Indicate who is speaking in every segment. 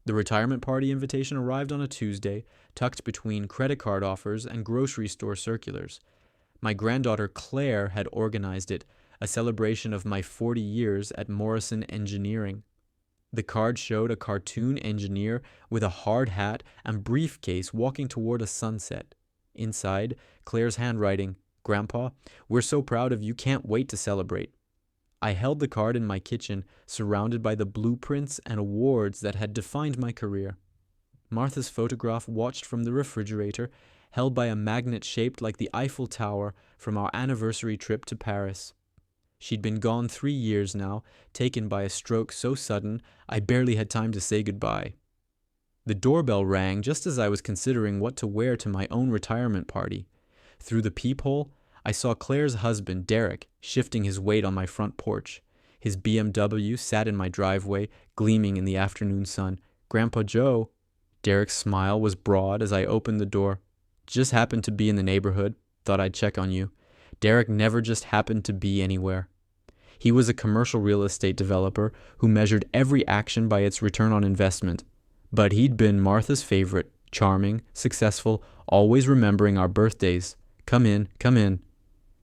Speaker 1: The retirement party invitation arrived on a Tuesday, tucked between credit card offers and grocery store circulars. My granddaughter Claire had organized it, a celebration of my 40 years at Morrison Engineering. The card showed a cartoon engineer with a hard hat and briefcase walking toward a sunset. Inside, Claire's handwriting, "Grandpa, we're so proud of you, can't wait to celebrate." I held the card in my kitchen, surrounded by the blueprints and awards that had defined my career. Martha's photograph watched from the refrigerator, held by a magnet shaped like the Eiffel Tower from our anniversary trip to Paris. She'd been gone 3 years now, taken by a stroke so sudden I barely had time to say goodbye. The doorbell rang just as I was considering what to wear to my own retirement party. Through the peephole, I saw Claire's husband, Derek, shifting his weight on my front porch. His BMW sat in my driveway, gleaming in the afternoon sun. "Grandpa Joe." Derek's smile was broad as I opened the door. "Just happened to be in the neighborhood. Thought I'd check on you." Derek never just happened to be anywhere. He was a commercial real estate developer who measured every action by its return on investment. But he'd been Martha's favorite, charming, successful, always remembering our birthdays. "Come in, come in."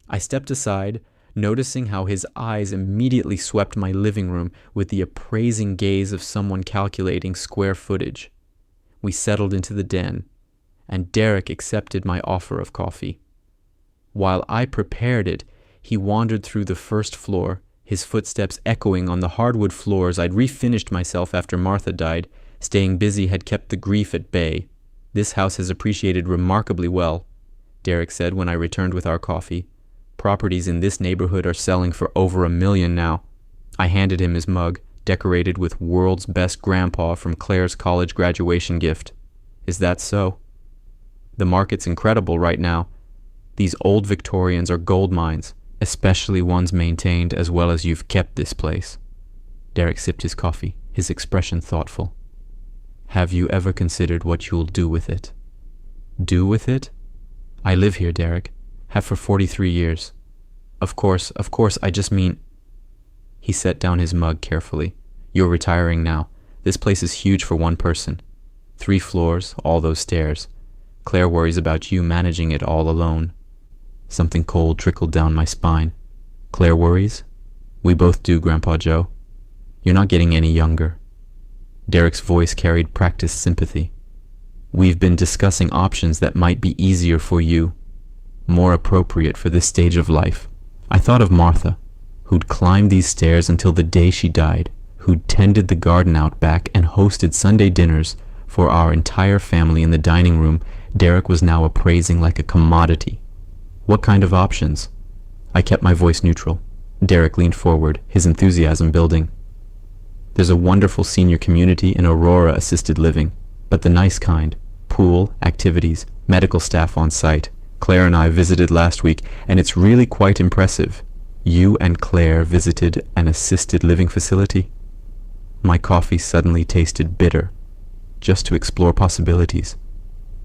Speaker 1: I stepped aside, noticing how his eyes immediately swept my living room with the appraising gaze of someone calculating square footage. We settled into the den, and Derek accepted my offer of coffee. While I prepared it, he wandered through the first floor, his footsteps echoing on the hardwood floors I'd refinished myself after Martha died. Staying busy had kept the grief at bay. "This house has appreciated remarkably well," Derek said when I returned with our coffee. "Properties in this neighborhood are selling for over $1 million now." I handed him his mug, decorated with "World's Best Grandpa" from Claire's college graduation gift. "Is that so?" "The market's incredible right now. These old Victorians are gold mines, especially ones maintained as well as you've kept this place." Derek sipped his coffee, his expression thoughtful. "Have you ever considered what you'll do with it?" "Do with it?" "I live here, Derek. Have for 43 years. Of course, I just mean..." He set down his mug carefully. "You're retiring now. This place is huge for one person. 3 floors, all those stairs. Claire worries about you managing it all alone." Something cold trickled down my spine. "Claire worries? We both do, Grandpa Joe. You're not getting any younger." Derek's voice carried practiced sympathy. "We've been discussing options that might be easier for you, more appropriate for this stage of life. I thought of Martha, who'd climbed these stairs until the day she died, who'd tended the garden out back and hosted Sunday dinners for our entire family in the dining room. Derek was now appraising like a commodity. What kind of options?" I kept my voice neutral. Derek leaned forward, his enthusiasm building. "There's a wonderful senior community in Aurora assisted living, but the nice kind. Pool, activities, medical staff on site. Claire and I visited last week, and it's really quite impressive. You and Claire visited an assisted living facility?" My coffee suddenly tasted bitter. "Just to explore possibilities."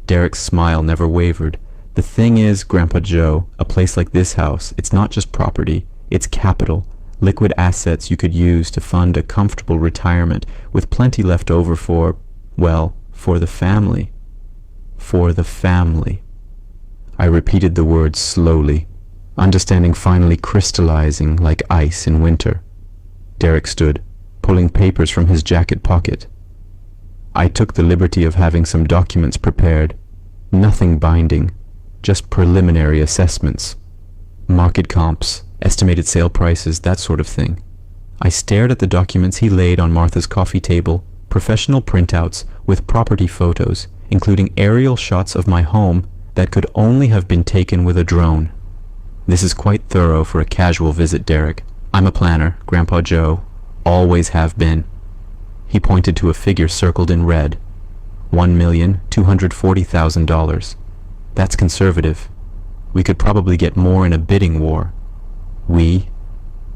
Speaker 1: Derek's smile never wavered. "The thing is, Grandpa Joe, a place like this house, it's not just property, it's capital, liquid assets you could use to fund a comfortable retirement with plenty left over for, well, for the family." "For the family." I repeated the words slowly, understanding finally crystallizing like ice in winter. Derek stood, pulling papers from his jacket pocket. I took the liberty of having some documents prepared. Nothing binding, just preliminary assessments. Market comps, estimated sale prices, that sort of thing. I stared at the documents he laid on Martha's coffee table, professional printouts with property photos, including aerial shots of my home that could only have been taken with a drone. "This is quite thorough for a casual visit, Derek. I'm a planner, Grandpa Joe. Always have been." He pointed to a figure circled in red. $1,240,000. "That's conservative. We could probably get more in a bidding war." "We?"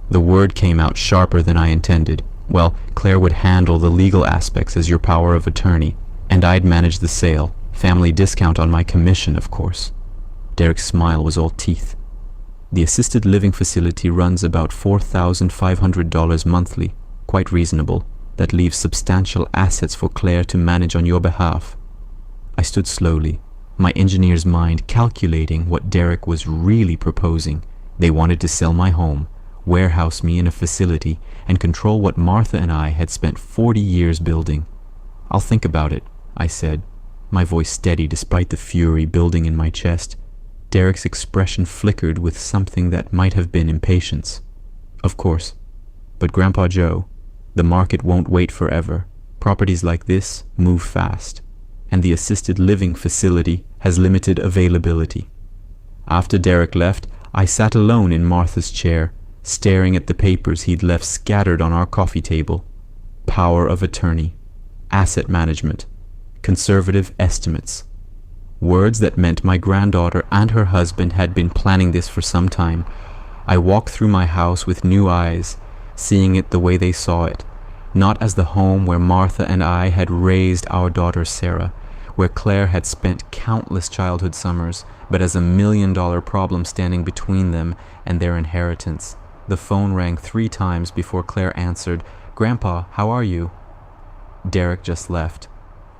Speaker 1: The word came out sharper than I intended. "Well, Claire would handle the legal aspects as your power of attorney, and I'd manage the sale. Family discount on my commission, of course." Derek's smile was all teeth. "The assisted living facility runs about $4,500 monthly. Quite reasonable. that leaves substantial assets for Claire to manage on your behalf. I stood slowly, my engineer's mind calculating what Derek was really proposing. They wanted to sell my home, warehouse me in a facility, and control what Martha and I had spent 40 years building. "I'll think about it," I said, my voice steady despite the fury building in my chest. Derek's expression flickered with something that might have been impatience. "Of course. But Grandpa Joe, the market won't wait forever. Properties like this move fast, and the assisted living facility has limited availability." After Derek left, I sat alone in Martha's chair, staring at the papers he'd left scattered on our coffee table. Power of attorney, asset management, conservative estimates. Words that meant my granddaughter and her husband had been planning this for some time. I walked through my house with new eyes, seeing it the way they saw it, not as the home where Martha and I had raised our daughter Sarah, where Claire had spent countless childhood summers, but as $1 million problem standing between them and their inheritance. The phone rang 3 times before Claire answered. "Grandpa, how are you?" Derek just left.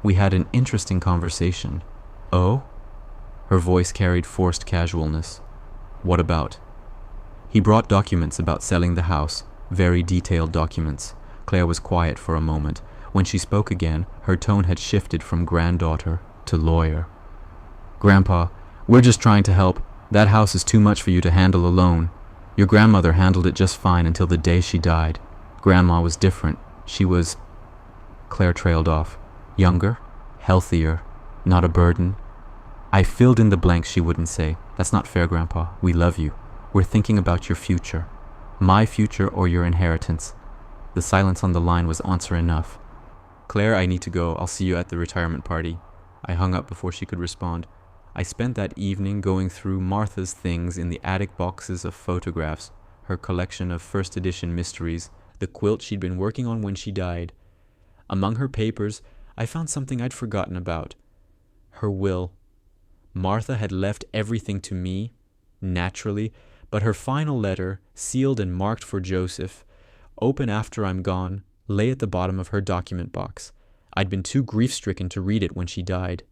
Speaker 1: We had an interesting conversation. "Oh?" Her voice carried forced casualness. "What about?" He brought documents about selling the house, very detailed documents. Claire was quiet for a moment. When she spoke again, her tone had shifted from granddaughter to lawyer. "Grandpa, we're just trying to help. That house is too much for you to handle alone. Your grandmother handled it just fine until the day she died. Grandma was different. She was..." Claire trailed off. "Younger, healthier, not a burden." I filled in the blanks she wouldn't say. "That's not fair, Grandpa. We love you. We're thinking about your future. My future or your inheritance." The silence on the line was answer enough. "Claire, I need to go. I'll see you at the retirement party." I hung up before she could respond. I spent that evening going through Martha's things in the attic boxes of photographs, her collection of first edition mysteries, the quilt she'd been working on when she died. Among her papers, I found something I'd forgotten about. Her will. Martha had left everything to me, naturally, but her final letter, sealed and marked for Joseph, open after I'm gone, lay at the bottom of her document box. I'd been too grief-stricken to read it when she died.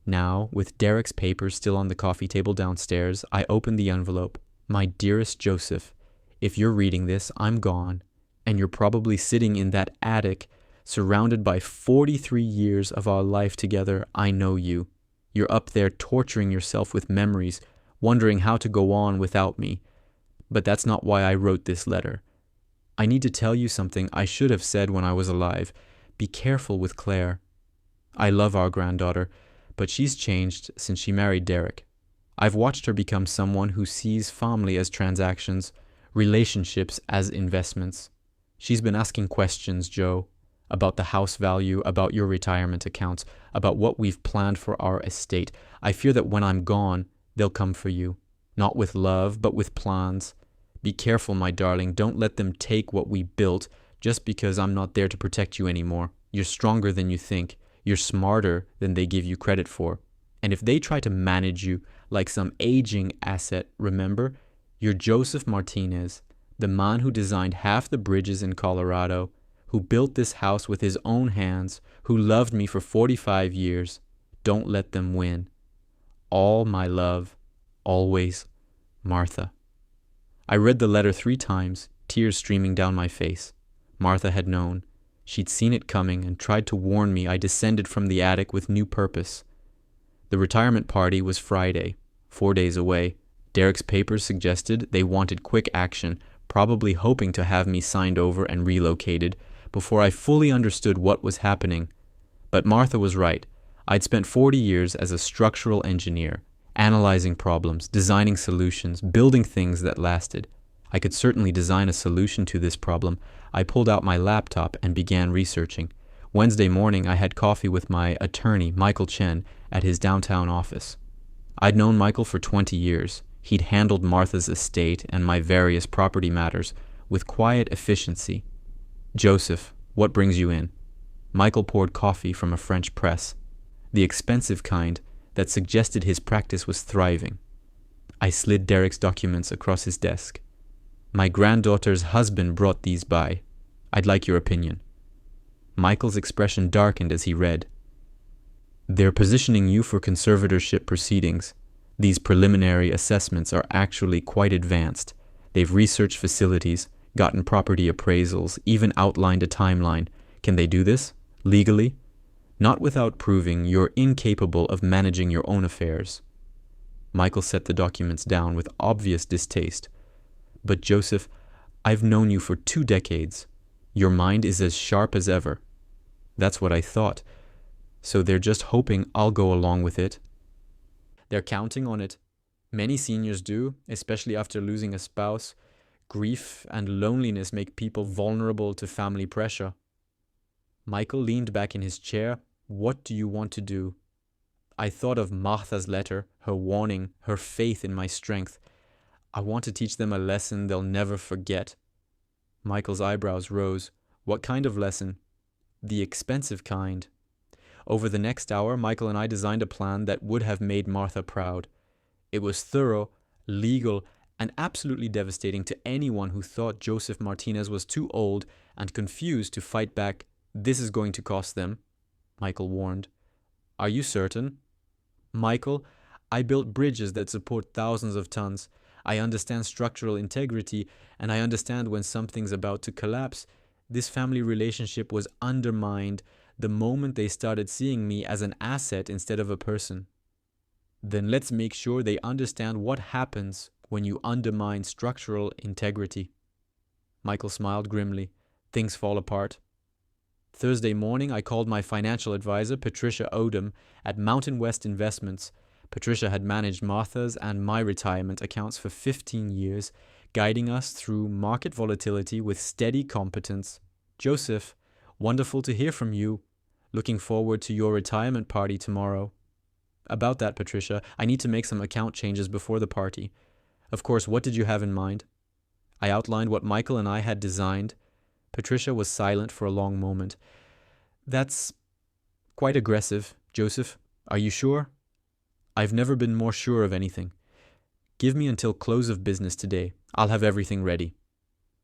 Speaker 1: Now, with Derek's papers still on the coffee table downstairs, I opened the envelope. "My dearest Joseph, if you're reading this, I'm gone, and you're probably sitting in that attic, surrounded by 43 years of our life together. I know you. You're up there torturing yourself with memories, wondering how to go on without me. But that's not why I wrote this letter. I need to tell you something I should have said when I was alive. Be careful with Claire. I love our granddaughter, but she's changed since she married Derek. I've watched her become someone who sees family as transactions, relationships as investments. She's been asking questions, Joe, about the house value, about your retirement accounts, about what we've planned for our estate. I fear that when I'm gone, they'll come for you. Not with love, but with plans. Be careful, my darling. Don't let them take what we built just because I'm not there to protect you anymore. You're stronger than you think. You're smarter than they give you credit for. And if they try to manage you like some aging asset, remember, you're Joseph Martinez, the man who designed half the bridges in Colorado, who built this house with his own hands, who loved me for 45 years. Don't let them win. All my love, always, Martha. I read the letter 3 times, tears streaming down my face. Martha had known. She'd seen it coming and tried to warn me I descended from the attic with new purpose. The retirement party was Friday, 4 days away. Derek's papers suggested they wanted quick action, probably hoping to have me signed over and relocated before I fully understood what was happening. But Martha was right. I'd spent 40 years as a structural engineer, analyzing problems, designing solutions, building things that lasted. I could certainly design a solution to this problem. I pulled out my laptop and began researching. Wednesday morning, I had coffee with my attorney, Michael Chen, at his downtown office. I'd known Michael for 20 years. He'd handled Martha's estate and my various property matters with quiet efficiency. "Joseph, what brings you in?" Michael poured coffee from a French press, the expensive kind that suggested his practice was thriving. I slid Derek's documents across his desk. "My granddaughter's husband brought these by. I'd like your opinion." Michael's expression darkened as he read. They're positioning you for conservatorship proceedings. These preliminary assessments are actually quite advanced. They've researched facilities, gotten property appraisals, even outlined a timeline. Can they do this? Legally? Not without proving you're incapable of managing your own affairs. Michael set the documents down with obvious distaste. But Joseph, I've known you for 2 decades. Your mind is as sharp as ever. That's what I thought. So they're just hoping I'll go along with it. They're counting on it. Many seniors do, especially after losing a spouse. Grief and loneliness make people vulnerable to family pressure. Michael leaned back in his chair. What do you want to do? I thought of Martha's letter, her warning, her faith in my strength. I want to teach them a lesson they'll never forget. Michael's eyebrows rose. What kind of lesson? The expensive kind. Over the next hour, Michael and I designed a plan that would have made Martha proud. It was thorough, legal, and absolutely devastating to anyone who thought Joseph Martinez was too old and confused to fight back. This is going to cost them, Michael warned. Are you certain? Michael, I built bridges that support thousands of tons. I understand structural integrity, and I understand when something's about to collapse. This family relationship was undermined the moment they started seeing me as an asset instead of a person. Then let's make sure they understand what happens when you undermine structural integrity. Michael smiled grimly. Things fall apart. Thursday morning, I called my financial advisor, Patricia Odom, at Mountain West Investments. Patricia had managed Martha's and my retirement accounts for 15 years, guiding us through market volatility with steady competence. Joseph, wonderful to hear from you. Looking forward to your retirement party tomorrow. About that, Patricia, I need to make some account changes before the party. Of course, what did you have in mind? I outlined what Michael and I had designed. Patricia was silent for a long moment. That's quite aggressive, Joseph. Are you sure? I've never been more sure of anything. Give me until close of business today. I'll have everything ready.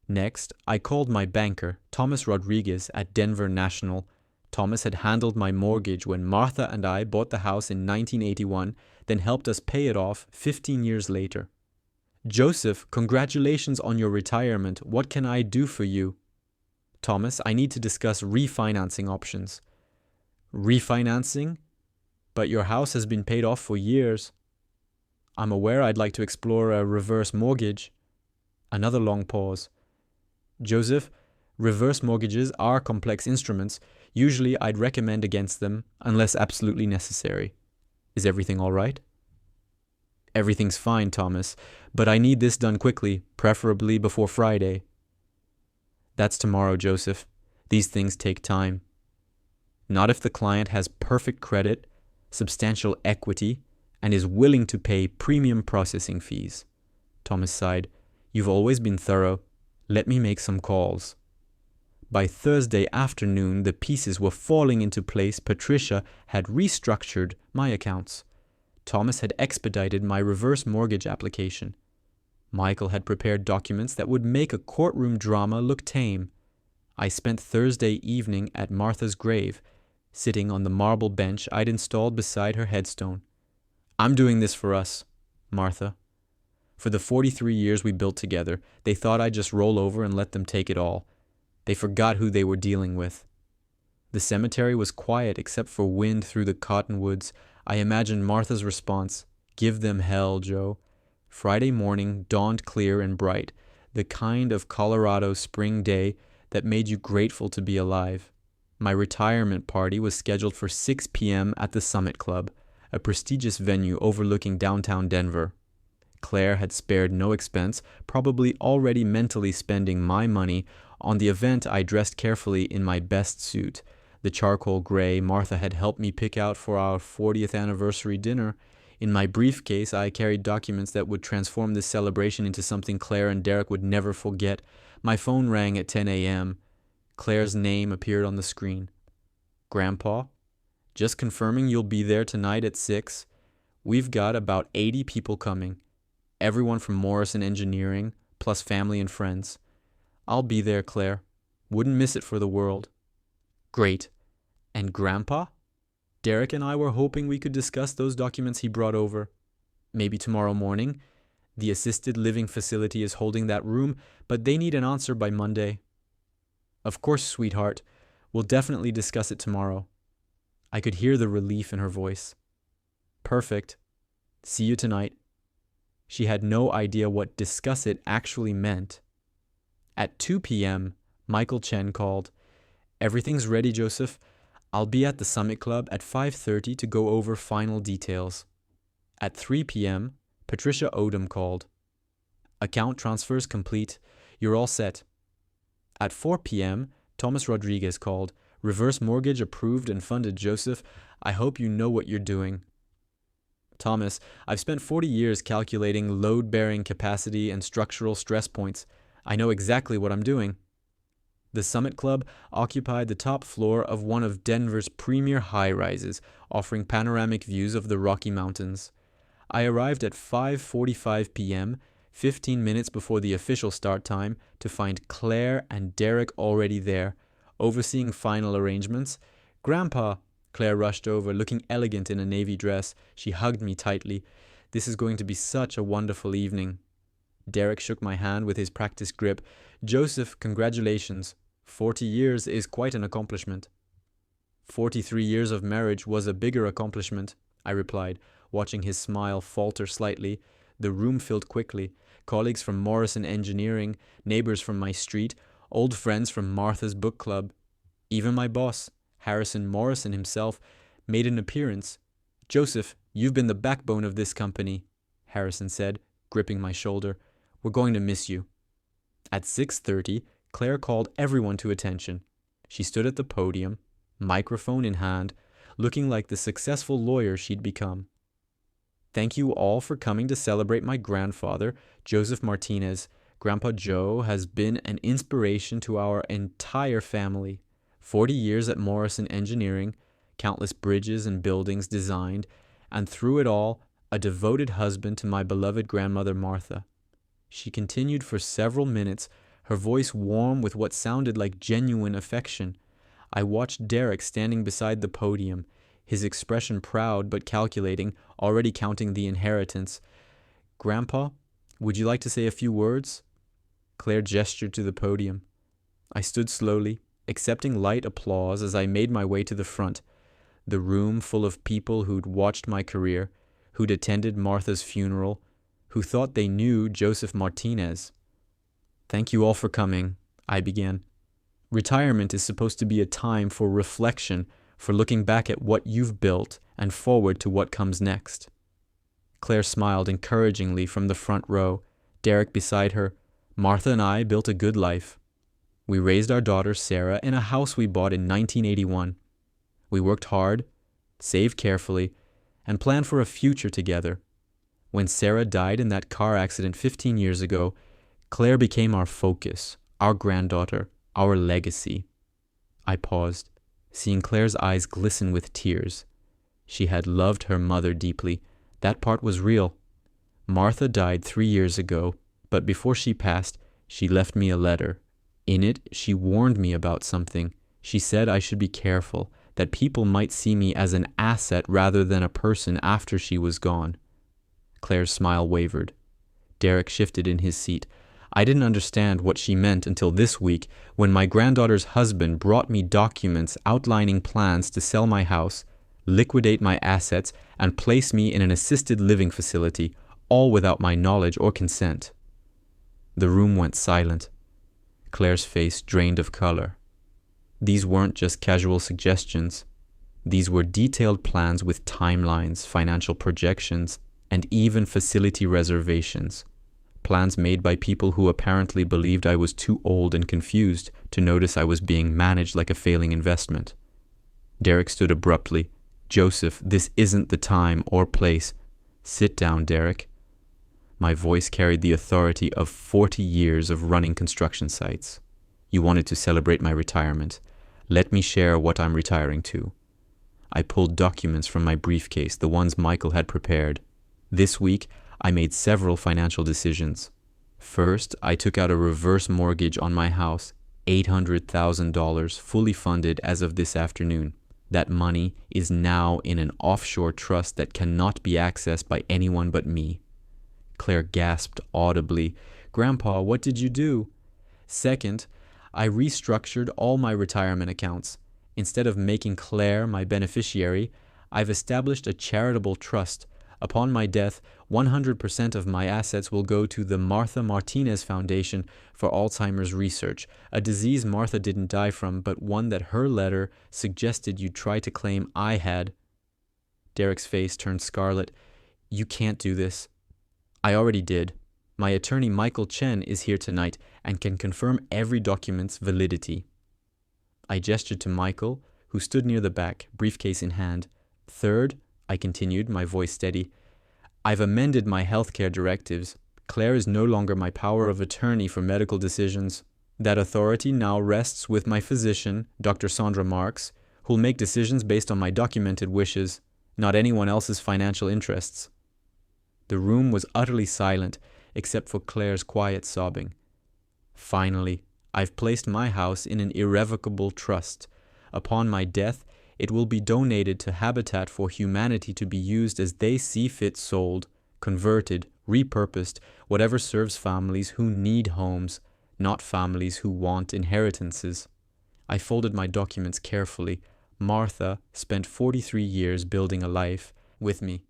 Speaker 1: Next, I called my banker, Thomas Rodriguez, at Denver National. Thomas had handled my mortgage when Martha and I bought the house in 1981, then helped us pay it off 15 years later. Joseph, congratulations on your retirement. What can I do for you? Thomas, I need to discuss refinancing options. Refinancing? But your house has been paid off for years. I'm aware I'd like to explore a reverse mortgage. Another long pause. Joseph, reverse mortgages are complex instruments. Usually I'd recommend against them unless absolutely necessary. Is everything all right? Everything's fine, Thomas, but I need this done quickly, preferably before Friday. That's tomorrow, Joseph. These things take time. Not if the client has perfect credit, substantial equity, and is willing to pay premium processing fees. Thomas sighed. You've always been thorough. Let me make some calls. By Thursday afternoon, the pieces were falling into place. Patricia had restructured my accounts. Thomas had expedited my reverse mortgage application. Michael had prepared documents that would make a courtroom drama look tame. I spent Thursday evening at Martha's grave, sitting on the marble bench I'd installed beside her headstone. I'm doing this for us, Martha. For the 43 years we built together, they thought I'd just roll over and let them take it all. They forgot who they were dealing with. The cemetery was quiet except for wind through the cottonwoods. I imagined Martha's response, "Give them hell, Joe." Friday morning dawned clear and bright, the kind of Colorado spring day that made you grateful to be alive. My retirement party was scheduled for 6 p.m. at the Summit Club, a prestigious venue overlooking downtown Denver. Claire had spared no expense, probably already mentally spending my money on the event. I dressed carefully in my best suit, the charcoal gray Martha had helped me pick out for our 40th anniversary dinner. In my briefcase, I carried documents that would transform this celebration into something Claire and Derek would never forget. My phone rang at 10 a.m. Claire's name appeared on the screen. Grandpa, just confirming you'll be there tonight at 6. We've got about 80 people coming. Everyone from Morrison Engineering, plus family and friends. I'll be there, Claire. Wouldn't miss it for the world. Great. And Grandpa? Derek and I were hoping we could discuss those documents he brought over. Maybe tomorrow morning. The assisted living facility is holding that room, but they need an answer by Monday. Of course, sweetheart. We'll definitely discuss it tomorrow. I could hear the relief in her voice. Perfect. See you tonight. She had no idea what discuss it actually meant. At 2 p.m., Michael Chen called. Everything's ready, Joseph. I'll be at the Summit Club at 5:30 to go over final details. At 3 p.m., Patricia Odom called. Account transfers complete. You're all set. At 4 p.m., Thomas Rodriguez called. Reverse mortgage approved and funded, Joseph. I hope you know what you're doing. Thomas, I've spent 40 years calculating load-bearing capacity and structural stress points. I know exactly what I'm doing. The Summit Club occupied the top floor of one of Denver's premier high-rises, offering panoramic views of the Rocky Mountains. I arrived at 5:45 p.m., 15 minutes before the official start time, to find Claire and Derek already there, overseeing final arrangements. Grandpa, Claire rushed over, looking elegant in a navy dress. She hugged me tightly. This is going to be such a wonderful evening. Derek shook my hand with his practiced grip. Joseph, congratulations. 40 years is quite an accomplishment. 43 years of marriage was a bigger accomplishment, I replied, watching his smile falter slightly. The room filled quickly. Colleagues from Morrison Engineering, neighbors from my street, old friends from Martha's book club. Even my boss, Harrison Morrison himself, made an appearance. Joseph, you've been the backbone of this company, Harrison said, gripping my shoulder. We're going to miss you. At 6:30, Claire called everyone to attention. She stood at the podium, microphone in hand, looking like the successful lawyer she'd become. Thank you all for coming to celebrate my grandfather, Joseph Martinez. Grandpa Joe has been an inspiration to our entire family. 40 years at Morrison Engineering, countless bridges and buildings designed, and through it all, a devoted husband to my beloved grandmother Martha. She continued for several minutes, her voice warm with what sounded like genuine affection. I watched Derek standing beside the podium, his expression proud but calculating, already counting the inheritance. Grandpa, would you like to say a few words? Claire gestured to the podium. I stood slowly, accepting light applause as I made my way to the front, the room full of people who'd watched my career, who'd attended Martha's funeral, who thought they knew Joseph Martinez. Thank you all for coming, I began. Retirement is supposed to be a time for reflection, for looking back at what you've built and forward to what comes next. Claire smiled encouragingly from the front row, Derek beside her. Martha and I built a good life. We raised our daughter Sarah in a house we bought in 1981. We worked hard, saved carefully, and planned for a future together. When Sarah died in that car accident 15 years ago, Claire became our focus, our granddaughter, our legacy. I paused, seeing Claire's eyes glisten with tears. She had loved her mother deeply. That part was real. Martha died 3 years ago, but before she passed, she left me a letter. In it, she warned me about something. She said I should be careful, that people might see me as an asset rather than a person after she was gone. Claire's smile wavered. Derek shifted in his seat. I didn't understand what she meant until this week, when my granddaughter's husband brought me documents outlining plans to sell my house, liquidate my assets, and place me in an assisted living facility, all without my knowledge or consent. The room went silent. Claire's face drained of color. These weren't just casual suggestions. These were detailed plans with timelines, financial projections, and even facility reservations. Plans made by people who apparently believed I was too old and confused to notice I was being managed like a failing investment. Derek stood abruptly. Joseph, this isn't the time or place. Sit down, Derek. My voice carried the authority of 40 years of running construction sites. You wanted to celebrate my retirement. Let me share what I'm retiring to. I pulled documents from my briefcase, the ones Michael had prepared. This week, I made several financial decisions. First, I took out a reverse mortgage on my house, $800,000 fully funded as of this afternoon. That money is now in an offshore trust that cannot be accessed by anyone but me. Claire gasped audibly. Grandpa, what did you do? Second, I restructured all my retirement accounts. Instead of making Claire my beneficiary, I've established a charitable trust. Upon my death, 100% of my assets will go to the Martha Martinez Foundation for Alzheimer's research, a disease Martha didn't die from, but one that her letter suggested you'd try to claim I had. Derek's face turned scarlet. You can't do this. I already did. My attorney Michael Chen is here tonight and can confirm every document's validity. I gestured to Michael, who stood near the back, briefcase in hand. Third, I continued, my voice steady, I've amended my healthcare directives. Claire is no longer my power of attorney for medical decisions. That authority now rests with my physician, Dr. Sandra Marks, who'll make decisions based on my documented wishes, not anyone else's financial interests. The room was utterly silent, except for Claire's quiet sobbing. Finally, I've placed my house in an irrevocable trust. Upon my death, it will be donated to Habitat for Humanity to be used as they see fit, sold, converted, repurposed, whatever serves families who need homes, not families who want inheritances. I folded my documents carefully. Martha spent 43 years building a life with me.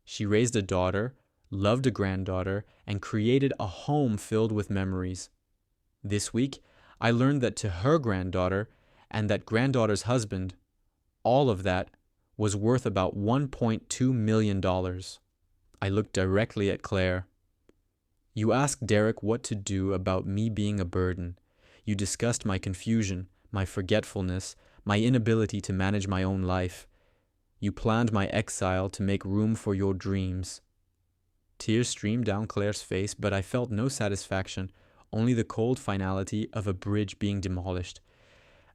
Speaker 1: She raised a daughter, loved a granddaughter, and created a home filled with memories. This week, I learned that to her granddaughter and that granddaughter's husband, all of that was worth about $1.2 million. I looked directly at Claire. You asked Derek what to do about me being a burden. You discussed my confusion, my forgetfulness, my inability to manage my own life. You planned my exile to make room for your dreams. Tears streamed down Claire's face, but I felt no satisfaction, only the cold finality of a bridge being demolished.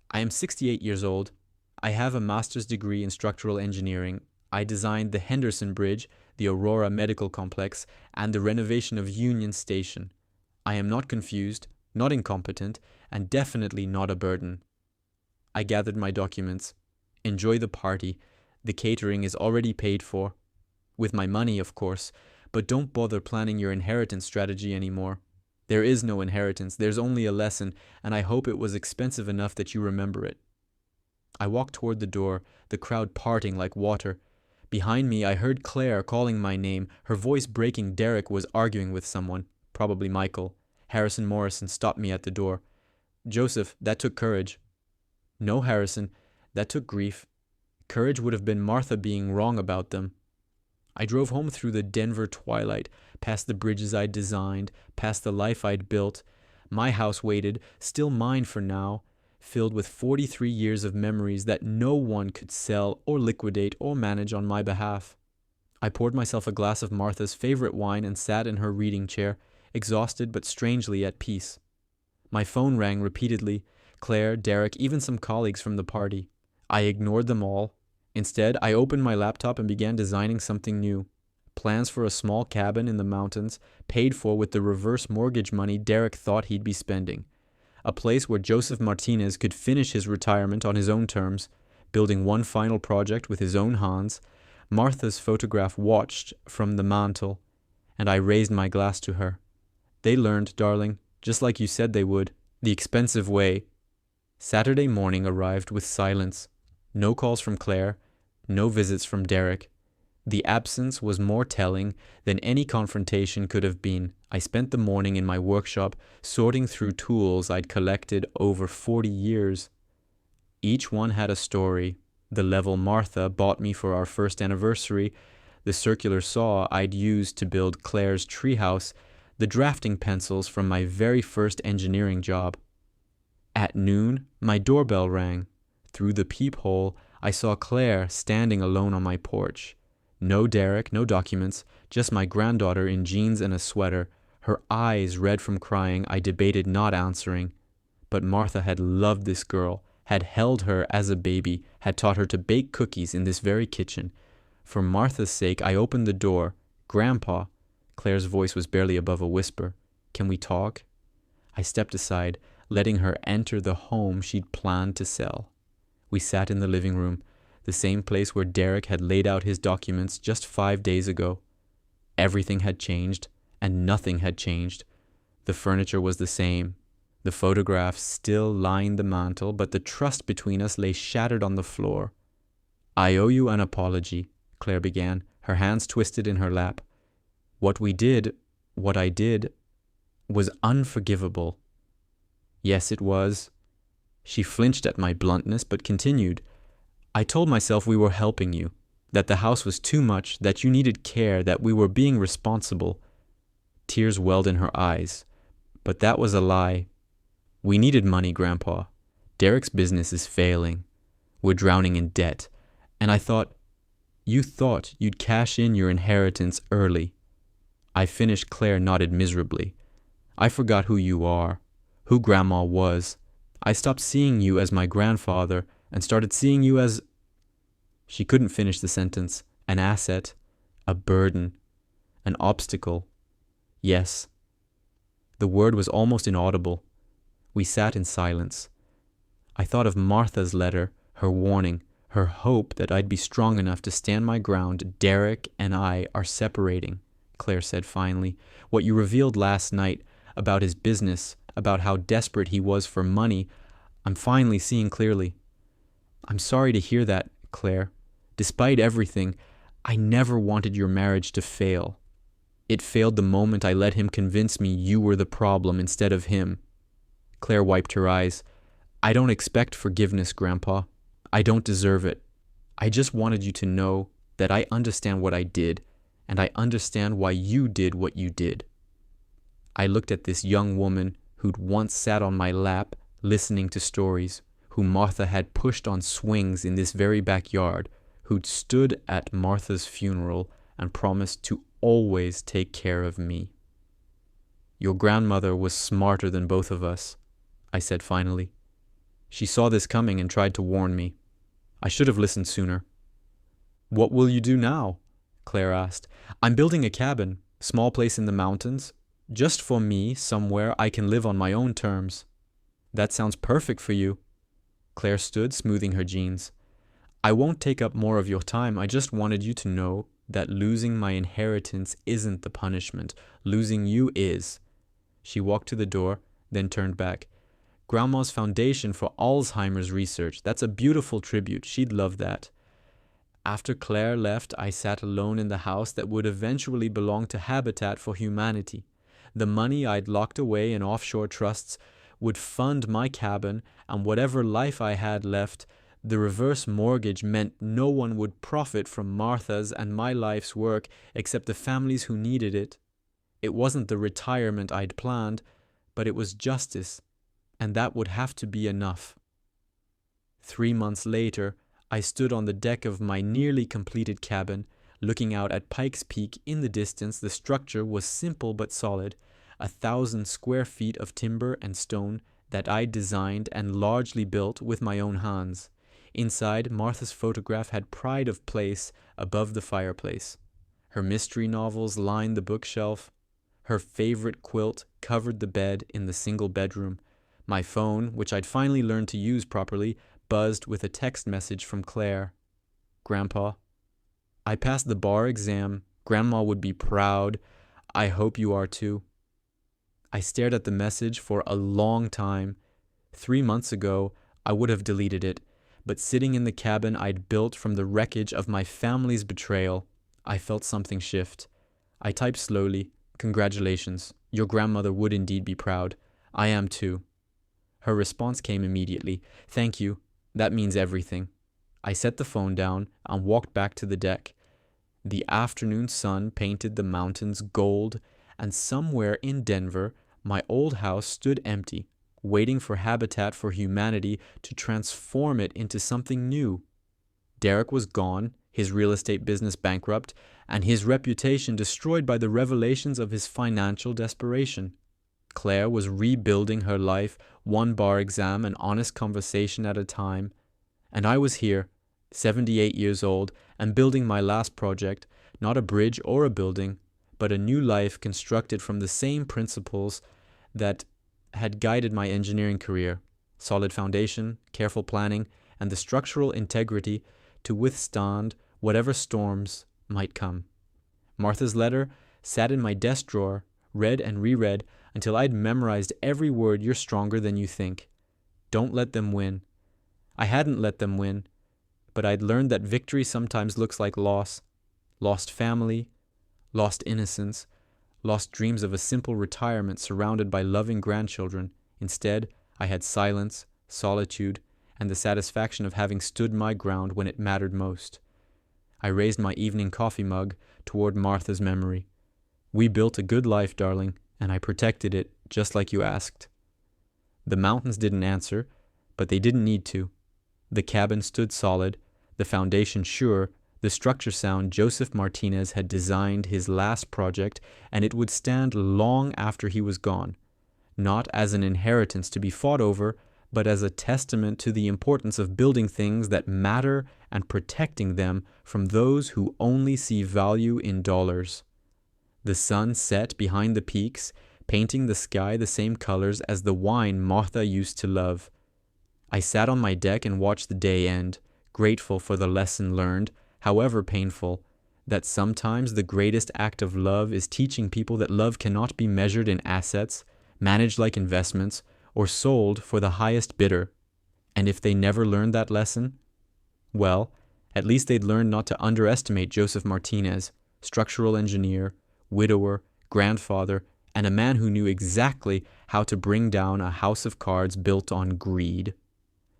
Speaker 1: I am 68 years old. I have a master's degree in structural engineering. I designed the Henderson Bridge, the Aurora Medical Complex, and the renovation of Union Station. I am not confused, not incompetent, and definitely not a burden. I gathered my documents. Enjoy the party. The catering is already paid for. With my money, of course, but don't bother planning your inheritance strategy anymore. There is no inheritance, there's only a lesson, and I hope it was expensive enough that you remember it. I walked toward the door, the crowd parting like water. Behind me, I heard Claire calling my name, her voice breaking. Derek was arguing with someone, probably Michael. Harrison Morrison stopped me at the door. Joseph, that took courage. No, Harrison, that took grief. Courage would have been Martha being wrong about them. I drove home through the Denver twilight, past the bridges I'd designed, past the life I'd built. My house waited, still mine for now, filled with 43 years of memories that no one could sell or liquidate or manage on my behalf. I poured myself a glass of Martha's favorite wine and sat in her reading chair, exhausted but strangely at peace. My phone rang repeatedly. Claire, Derek, even some colleagues from the party. I ignored them all. Instead, I opened my laptop and began designing something new. Plans for a small cabin in the mountains, paid for with the reverse mortgage money Derek thought he'd be spending. A place where Joseph Martinez could finish his retirement on his own terms, building one final project with his own hands. Martha's photograph watched from the mantel, and I raised my glass to her. They learned, darling, just like you said they would, the expensive way. Saturday morning arrived with silence. No calls from Claire, no visits from Derek. The absence was more telling than any confrontation could have been. I spent the morning in my workshop sorting through tools I'd collected over 40 years. Each one had a story. The level Martha bought me for our first anniversary, the circular saw I'd used to build Claire's treehouse, the drafting pencils from my very first engineering job. At noon, my doorbell rang. Through the peephole, I saw Claire standing alone on my porch. No Derek, no documents, just my granddaughter in jeans and a sweater, her eyes red from crying. I debated not answering. But Martha had loved this girl, had held her as a baby, had taught her to bake cookies in this very kitchen. For Martha's sake, I opened the door. Grandpa, Claire's voice was barely above a whisper. Can we talk? I stepped aside. letting her enter the home she'd planned to sell. We sat in the living room, the same place where Derek had laid out his documents just 5 days ago. Everything had changed, and nothing had changed. The furniture was the same. The photographs still lined the mantel, but the trust between us lay shattered on the floor. "I owe you an apology," Claire began, her hands twisted in her lap. What I did, was unforgivable." "Yes, it was." She flinched at my bluntness, but continued. "I told myself we were helping you, that the house was too much, that you needed care, that we were being responsible." Tears welled in her eyes. "But that was a lie. We needed money, Grandpa. Derek's business is failing. We're drowning in debt. And you thought you'd cash in your inheritance early." I finished. Claire nodded miserably. "I forgot who you are, who Grandma was. I stopped seeing you as my grandfather and started seeing you as—" She couldn't finish the sentence. "An asset, a burden, an obstacle. Yes." The word was almost inaudible. We sat in silence. I thought of Martha's letter, her warning, her hope that I'd be strong enough to stand my ground. "Derek and I are separating," Claire said finally. "What you revealed last night about his business, about how desperate he was for money, I'm finally seeing clearly." "I'm sorry to hear that, Claire. Despite everything, I never wanted your marriage to fail. It failed the moment I let him convince me you were the problem instead of him." Claire wiped her eyes. "I don't expect forgiveness, Grandpa. I don't deserve it. I just wanted you to know that I understand what I did, and I understand why you did what you did." I looked at this young woman who'd once sat on my lap listening to stories, who Martha had pushed on swings in this very backyard, who'd stood at Martha's funeral and promised to always take care of me. "Your grandmother was smarter than both of us," I said finally. "She saw this coming and tried to warn me. I should have listened sooner." "What will you do now?" Claire asked. "I'm building a cabin, small place in the mountains, just for me, somewhere I can live on my own terms." "That sounds perfect for you." Claire stood, smoothing her jeans. "I won't take up more of your time. I just wanted you to know that losing my inheritance isn't the punishment. Losing you is." She walked to the door, then turned back. "Grandma's foundation for Alzheimer's research. That's a beautiful tribute. She'd love that." After Claire left, I sat alone in the house that would eventually belong to Habitat for Humanity. The money I'd locked away in offshore trusts would fund my cabin, and whatever life I had left, the reverse mortgage meant no one would profit from Martha's and my life's work except the families who needed it. It wasn't the retirement I'd planned, but it was justice, and that would have to be enough. 3 months later, I stood on the deck of my nearly completed cabin, looking out at Pikes Peak. In the distance, the structure was simple but solid, 1,000 square feet of timber and stone that I designed and largely built with my own hands. Inside, Martha's photograph had pride of place above the fireplace. Her mystery novels lined the bookshelf. Her favorite quilt covered the bed in the single bedroom. My phone, which I'd finally learned to use properly, buzzed with a text message from Claire. "Grandpa, I passed the bar exam. Grandma would be proud. I hope you are too." I stared at the message for a long time. 3 months ago, I would have deleted it, but sitting in the cabin I'd built from the wreckage of my family's betrayal, I felt something shift. I typed slowly, "Congratulations. Your grandmother would indeed be proud. I am too." Her response came immediately. "Thank you. That means everything." I set the phone down and walked back to the deck. The afternoon sun painted the mountains gold, and somewhere in Denver, my old house stood empty, waiting for Habitat for Humanity to transform it into something new. Derek was gone, his real estate business bankrupt, and his reputation destroyed by the revelations of his financial desperation. Claire was rebuilding her life, one bar exam and honest conversation at a time. And I was here, 78 years old, and building my last project, not a bridge or a building, but a new life constructed from the same principles that had guided my engineering career: solid foundation, careful planning, and the structural integrity to withstand whatever storms might come. Martha's letter sat in my desk drawer, read and reread until I'd memorized every word. You're stronger than you think. Don't let them win. I hadn't let them win, but I'd learned that victory sometimes looks like loss. Lost family, lost innocence, lost dreams of a simple retirement surrounded by loving grandchildren. Instead, I had silence, solitude, and the satisfaction of having stood my ground when it mattered most. I raised my evening coffee mug toward Martha's memory. We built a good life, darling, and I protected it just like you asked. The mountains didn't answer, but they didn't need to. The cabin stood solid, the foundation sure, the structure sound. Joseph Martinez had designed his last project, and it would stand long after he was gone, not as an inheritance to be fought over, but as a testament to the importance of building things that matter and protecting them from those who only see value in dollars. The sun set behind the peaks, painting the sky the same colors as the wine Martha used to love. I sat on my deck and watched the day end, grateful for the lesson learned, however painful, that sometimes the greatest act of love is teaching people that love cannot be measured in assets, managed like investments, or sold for the highest bidder. And if they never learned that lesson, well, at least they'd learned not to underestimate Joseph Martinez, structural engineer, widower, grandfather, and a man who knew exactly how to bring down a house of cards built on greed.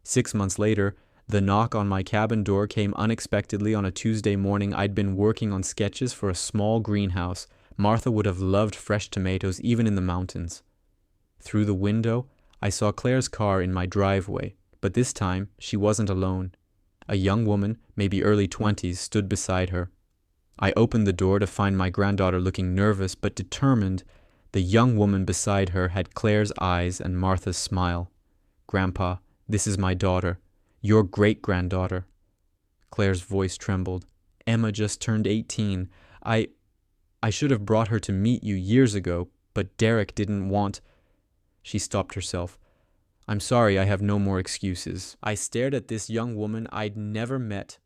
Speaker 1: 6 months later, the knock on my cabin door came unexpectedly on a Tuesday morning. I'd been working on sketches for a small greenhouse. Martha would have loved fresh tomatoes even in the mountains. Through the window, I saw Claire's car in my driveway, but this time she wasn't alone. A young woman, maybe early 20s, stood beside her. I opened the door to find my granddaughter looking nervous but determined. The young woman beside her had Claire's eyes and Martha's smile. "Grandpa, this is my daughter, your great-granddaughter." Claire's voice trembled. "Emma just turned 18. I should have brought her to meet you years ago, but Derek didn't want..." She stopped herself. "I'm sorry, I have no more excuses." I stared at this young woman I'd never met,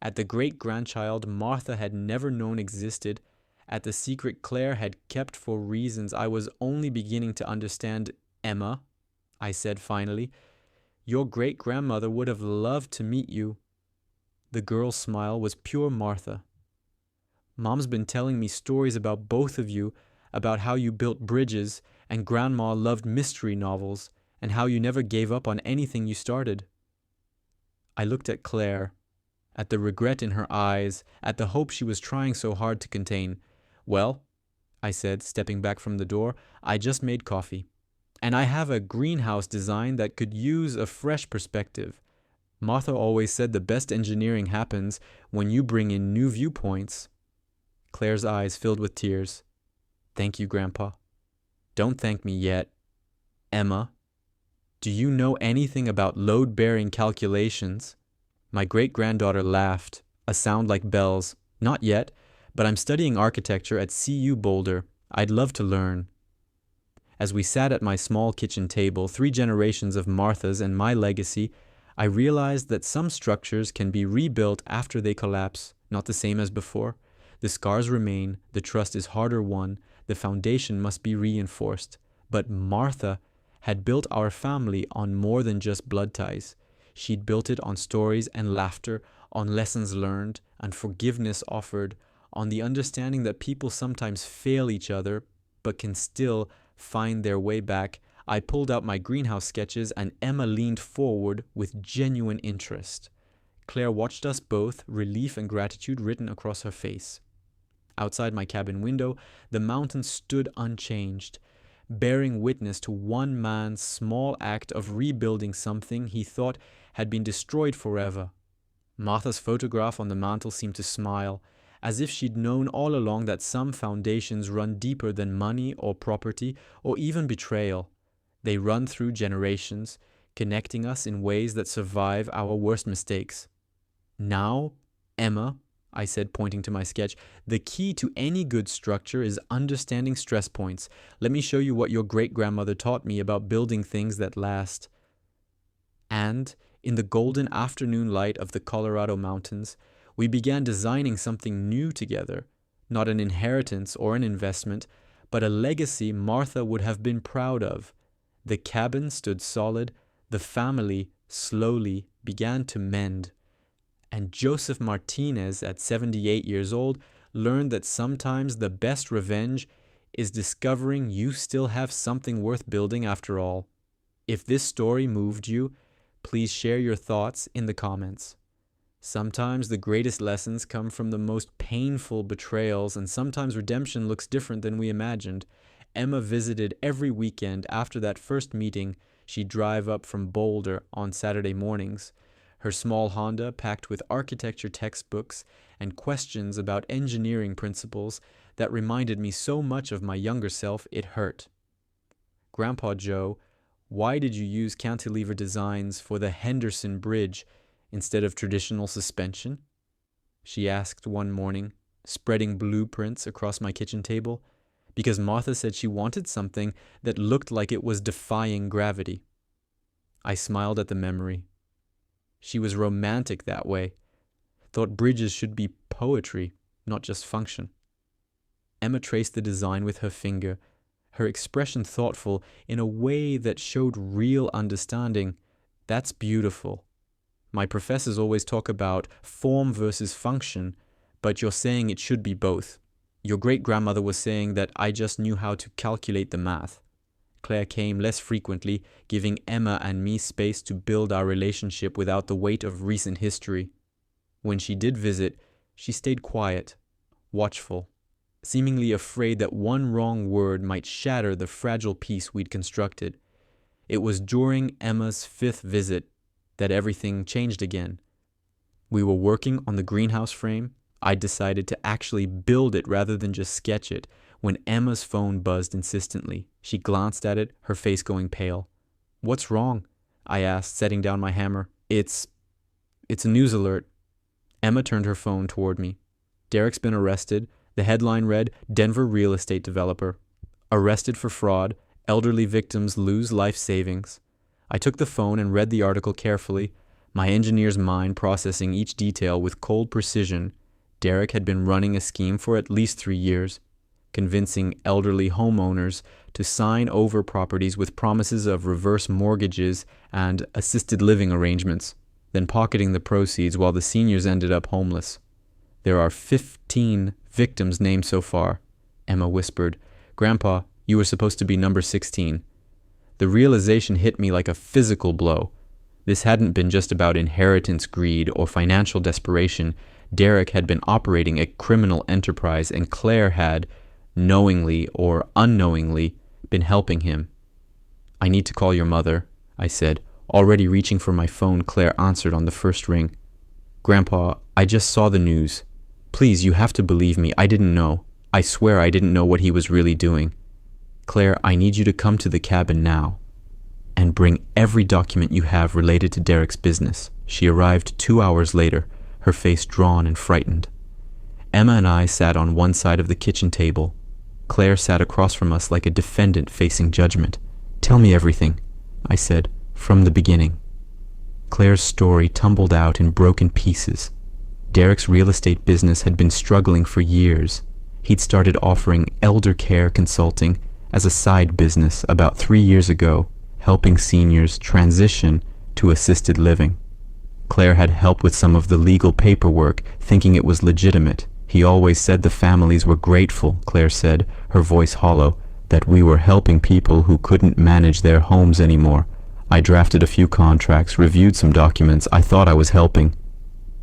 Speaker 1: at the great-grandchild Martha had never known existed, at the secret Claire had kept for reasons I was only beginning to understand. "Emma," I said finally, "your great-grandmother would have loved to meet you." The girl's smile was pure Martha. "Mom's been telling me stories about both of you, about how you built bridges, and Grandma loved mystery novels, and how you never gave up on anything you started." I looked at Claire, at the regret in her eyes, at the hope she was trying so hard to contain. "Well," I said, stepping back from the door, "I just made coffee. And I have a greenhouse design that could use a fresh perspective. Martha always said the best engineering happens when you bring in new viewpoints." Claire's eyes filled with tears. "Thank you, Grandpa." "Don't thank me yet. Emma, do you know anything about load-bearing calculations?" My great-granddaughter laughed, a sound like bells. "Not yet, but I'm studying architecture at CU Boulder. I'd love to learn." As we sat at my small kitchen table, 3 generations of Marthas and my legacy, I realized that some structures can be rebuilt after they collapse, not the same as before. The scars remain, the trust is harder won, the foundation must be reinforced. But Martha had built our family on more than just blood ties. She'd built it on stories and laughter, on lessons learned and forgiveness offered, on the understanding that people sometimes fail each other, but can still find their way back. I pulled out my greenhouse sketches and Emma leaned forward with genuine interest. Claire watched us both, relief and gratitude written across her face. Outside my cabin window, the mountains stood unchanged, bearing witness to one man's small act of rebuilding something he thought had been destroyed forever. Martha's photograph on the mantel seemed to smile, as if she'd known all along that some foundations run deeper than money or property or even betrayal. They run through generations, connecting us in ways that survive our worst mistakes. Now, Emma, I said, pointing to my sketch. The key to any good structure is understanding stress points. Let me show you what your great-grandmother taught me about building things that last. And, in the golden afternoon light of the Colorado mountains, we began designing something new together. Not an inheritance or an investment, but a legacy Martha would have been proud of. The cabin stood solid. The family, slowly, began to mend. And Joseph Martinez, at 78 years old, learned that sometimes the best revenge is discovering you still have something worth building after all. If this story moved you, please share your thoughts in the comments. Sometimes the greatest lessons come from the most painful betrayals, and sometimes redemption looks different than we imagined. Emma visited every weekend. After that first meeting, she'd drive up from Boulder on Saturday mornings, her small Honda packed with architecture textbooks and questions about engineering principles that reminded me so much of my younger self it hurt. Grandpa Joe, why did you use cantilever designs for the Henderson Bridge instead of traditional suspension? She asked one morning, spreading blueprints across my kitchen table, because Martha said she wanted something that looked like it was defying gravity. I smiled at the memory. She was romantic that way, thought bridges should be poetry, not just function. Emma traced the design with her finger, her expression thoughtful in a way that showed real understanding. That's beautiful. My professors always talk about form versus function, but you're saying it should be both. Your great-grandmother was saying that I just knew how to calculate the math. Claire came less frequently, giving Emma and me space to build our relationship without the weight of recent history. When she did visit, she stayed quiet, watchful, seemingly afraid that one wrong word might shatter the fragile peace we'd constructed. It was during Emma's 5th visit that everything changed again. We were working on the greenhouse frame. I decided to actually build it rather than just sketch it, when Emma's phone buzzed insistently. She glanced at it, her face going pale. "What's wrong?" I asked, setting down my hammer. It's a news alert." Emma turned her phone toward me. "Derek's been arrested." The headline read, "Denver real estate developer. Arrested for fraud. Elderly victims lose life savings." I took the phone and read the article carefully, my engineer's mind processing each detail with cold precision. Derek had been running a scheme for at least 3 years, convincing elderly homeowners to sign over properties with promises of reverse mortgages and assisted living arrangements, then pocketing the proceeds while the seniors ended up homeless. "There are 15 victims named so far," Emma whispered. "Grandpa, you were supposed to be number 16. The realization hit me like a physical blow. This hadn't been just about inheritance greed or financial desperation. Derek had been operating a criminal enterprise, and Claire had, knowingly or unknowingly, been helping him. "I need to call your mother," I said. Already reaching for my phone, Claire answered on the first ring. "Grandpa, I just saw the news. Please, you have to believe me. I didn't know. I swear I didn't know what he was really doing. Claire, I need you to come to the cabin now and bring every document you have related to Derek's business." She arrived 2 hours later, her face drawn and frightened. Emma and I sat on one side of the kitchen table. Claire sat across from us like a defendant facing judgment. "Tell me everything," I said, "from the beginning." Claire's story tumbled out in broken pieces. Derek's real estate business had been struggling for years. He'd started offering elder care consulting as a side business about 3 years ago, helping seniors transition to assisted living. Claire had helped with some of the legal paperwork, thinking it was legitimate. "He always said the families were grateful," Claire said, her voice hollow, "that we were helping people who couldn't manage their homes anymore. I drafted a few contracts, reviewed some documents. I thought I was helping."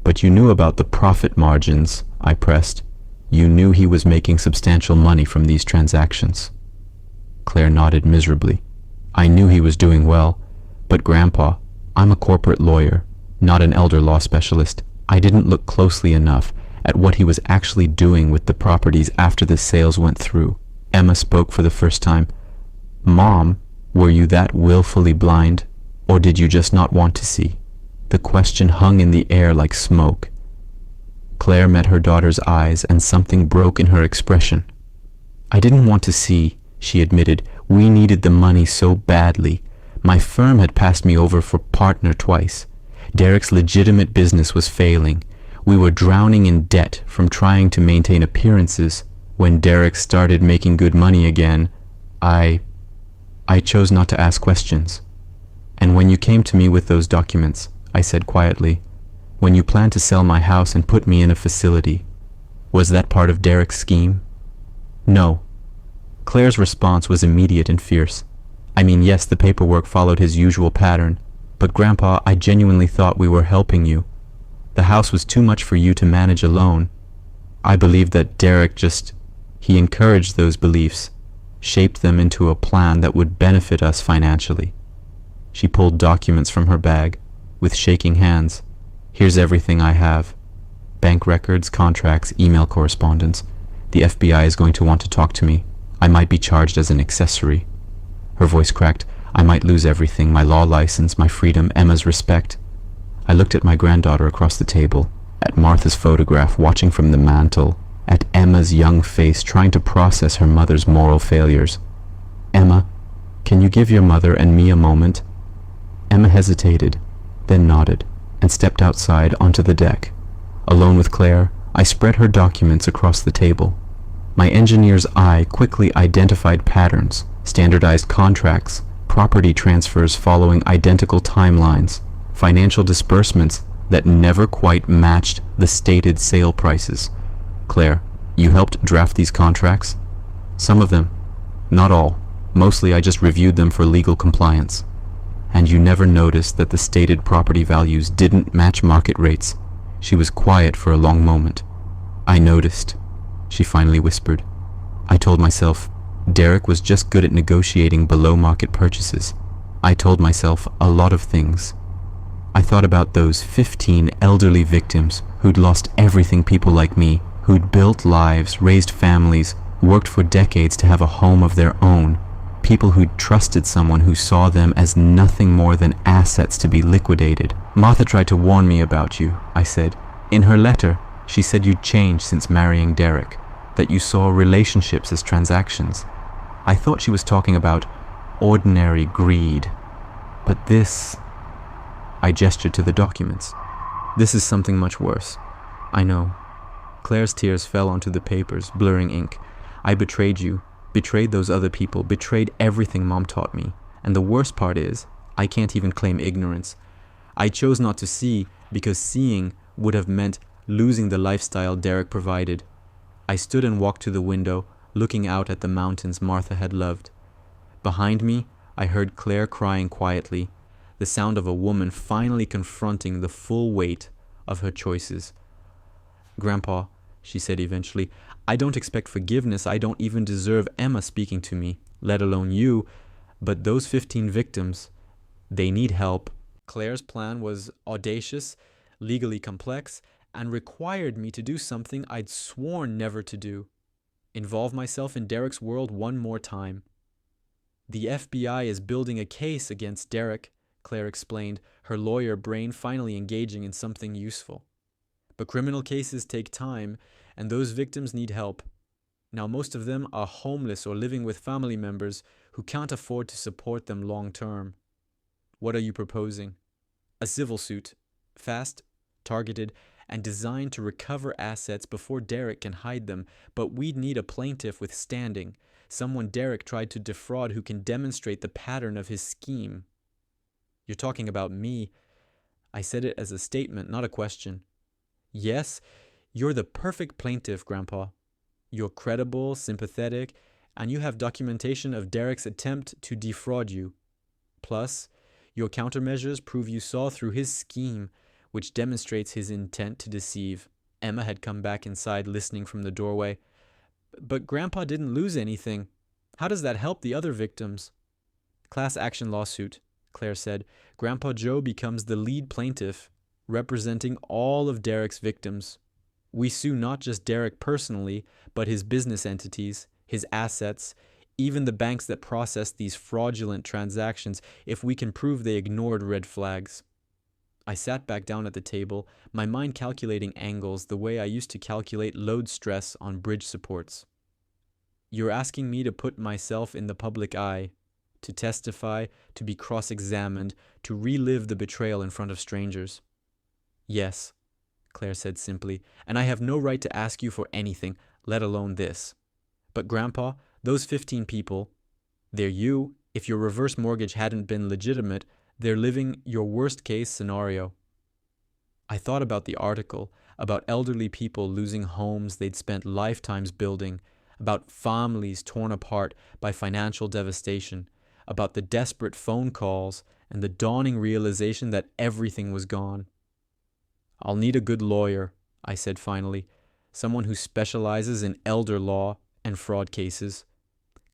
Speaker 1: "But you knew about the profit margins," I pressed. "You knew he was making substantial money from these transactions." Claire nodded miserably. "I knew he was doing well, but Grandpa, I'm a corporate lawyer, not an elder law specialist. I didn't look closely enough at what he was actually doing with the properties after the sales went through." Emma spoke for the first time. "Mom, were you that willfully blind, or did you just not want to see?" The question hung in the air like smoke. Claire met her daughter's eyes and something broke in her expression. I didn't want to see, she admitted. We needed the money so badly. My firm had passed me over for partner twice. Derek's legitimate business was failing. We were drowning in debt from trying to maintain appearances. When Derek started making good money again, I chose not to ask questions. And when you came to me with those documents, I said quietly, when you planned to sell my house and put me in a facility, was that part of Derek's scheme? No. Claire's response was immediate and fierce. I mean, yes, the paperwork followed his usual pattern, but Grandpa, I genuinely thought we were helping you. The house was too much for you to manage alone. I believed that Derek he encouraged those beliefs, shaped them into a plan that would benefit us financially. She pulled documents from her bag, with shaking hands. Here's everything I have. Bank records, contracts, email correspondence. The FBI is going to want to talk to me. I might be charged as an accessory. Her voice cracked. I might lose everything, my law license, my freedom, Emma's respect. I looked at my granddaughter across the table, at Martha's photograph watching from the mantel, at Emma's young face trying to process her mother's moral failures. Emma, can you give your mother and me a moment? Emma hesitated, then nodded, and stepped outside onto the deck. Alone with Claire, I spread her documents across the table. My engineer's eye quickly identified patterns, standardized contracts, property transfers following identical timelines, financial disbursements that never quite matched the stated sale prices. Claire, you helped draft these contracts? Some of them. Not all. Mostly I just reviewed them for legal compliance. And you never noticed that the stated property values didn't match market rates. She was quiet for a long moment. I noticed, she finally whispered. I told myself, Derek was just good at negotiating below-market purchases. I told myself a lot of things. I thought about those 15 elderly victims who'd lost everything, people like me, who'd built lives, raised families, worked for decades to have a home of their own. People who'd trusted someone who saw them as nothing more than assets to be liquidated. Martha tried to warn me about you, I said. In her letter, she said you'd changed since marrying Derek, that you saw relationships as transactions. I thought she was talking about ordinary greed. But this... I gestured to the documents. This is something much worse. I know. Claire's tears fell onto the papers, blurring ink. I betrayed you, betrayed those other people, betrayed everything Mom taught me. And the worst part is, I can't even claim ignorance. I chose not to see because seeing would have meant losing the lifestyle Derek provided. I stood and walked to the window, looking out at the mountains Martha had loved. Behind me, I heard Claire crying quietly, the sound of a woman finally confronting the full weight of her choices. Grandpa, she said eventually, I don't expect forgiveness. I don't even deserve Emma speaking to me, let alone you. But those 15 victims, they need help. Claire's plan was audacious, legally complex, and required me to do something I'd sworn never to do. Involve myself in Derek's world one more time. The FBI is building a case against Derek, Claire explained, her lawyer brain finally engaging in something useful. But criminal cases take time, and those victims need help. Now, most of them are homeless or living with family members who can't afford to support them long term. What are you proposing? A civil suit, fast, targeted, and designed to recover assets before Derek can hide them, but we'd need a plaintiff with standing, someone Derek tried to defraud who can demonstrate the pattern of his scheme. You're talking about me. I said it as a statement, not a question. Yes, you're the perfect plaintiff, Grandpa. You're credible, sympathetic, and you have documentation of Derek's attempt to defraud you. Plus, your countermeasures prove you saw through his scheme, which demonstrates his intent to deceive. Emma had come back inside, listening from the doorway. But Grandpa didn't lose anything. How does that help the other victims? Class action lawsuit, Claire said. Grandpa Joe becomes the lead plaintiff, representing all of Derek's victims. We sue not just Derek personally, but his business entities, his assets, even the banks that processed these fraudulent transactions, if we can prove they ignored red flags. I sat back down at the table, my mind calculating angles the way I used to calculate load stress on bridge supports. You're asking me to put myself in the public eye, to testify, to be cross-examined, to relive the betrayal in front of strangers. Yes, Claire said simply, and I have no right to ask you for anything, let alone this. But Grandpa, those 15 people, they're you. If your reverse mortgage hadn't been legitimate, they're living your worst-case scenario. I thought about the article, about elderly people losing homes they'd spent lifetimes building, about families torn apart by financial devastation, about the desperate phone calls and the dawning realization that everything was gone. I'll need a good lawyer, I said finally, someone who specializes in elder law and fraud cases.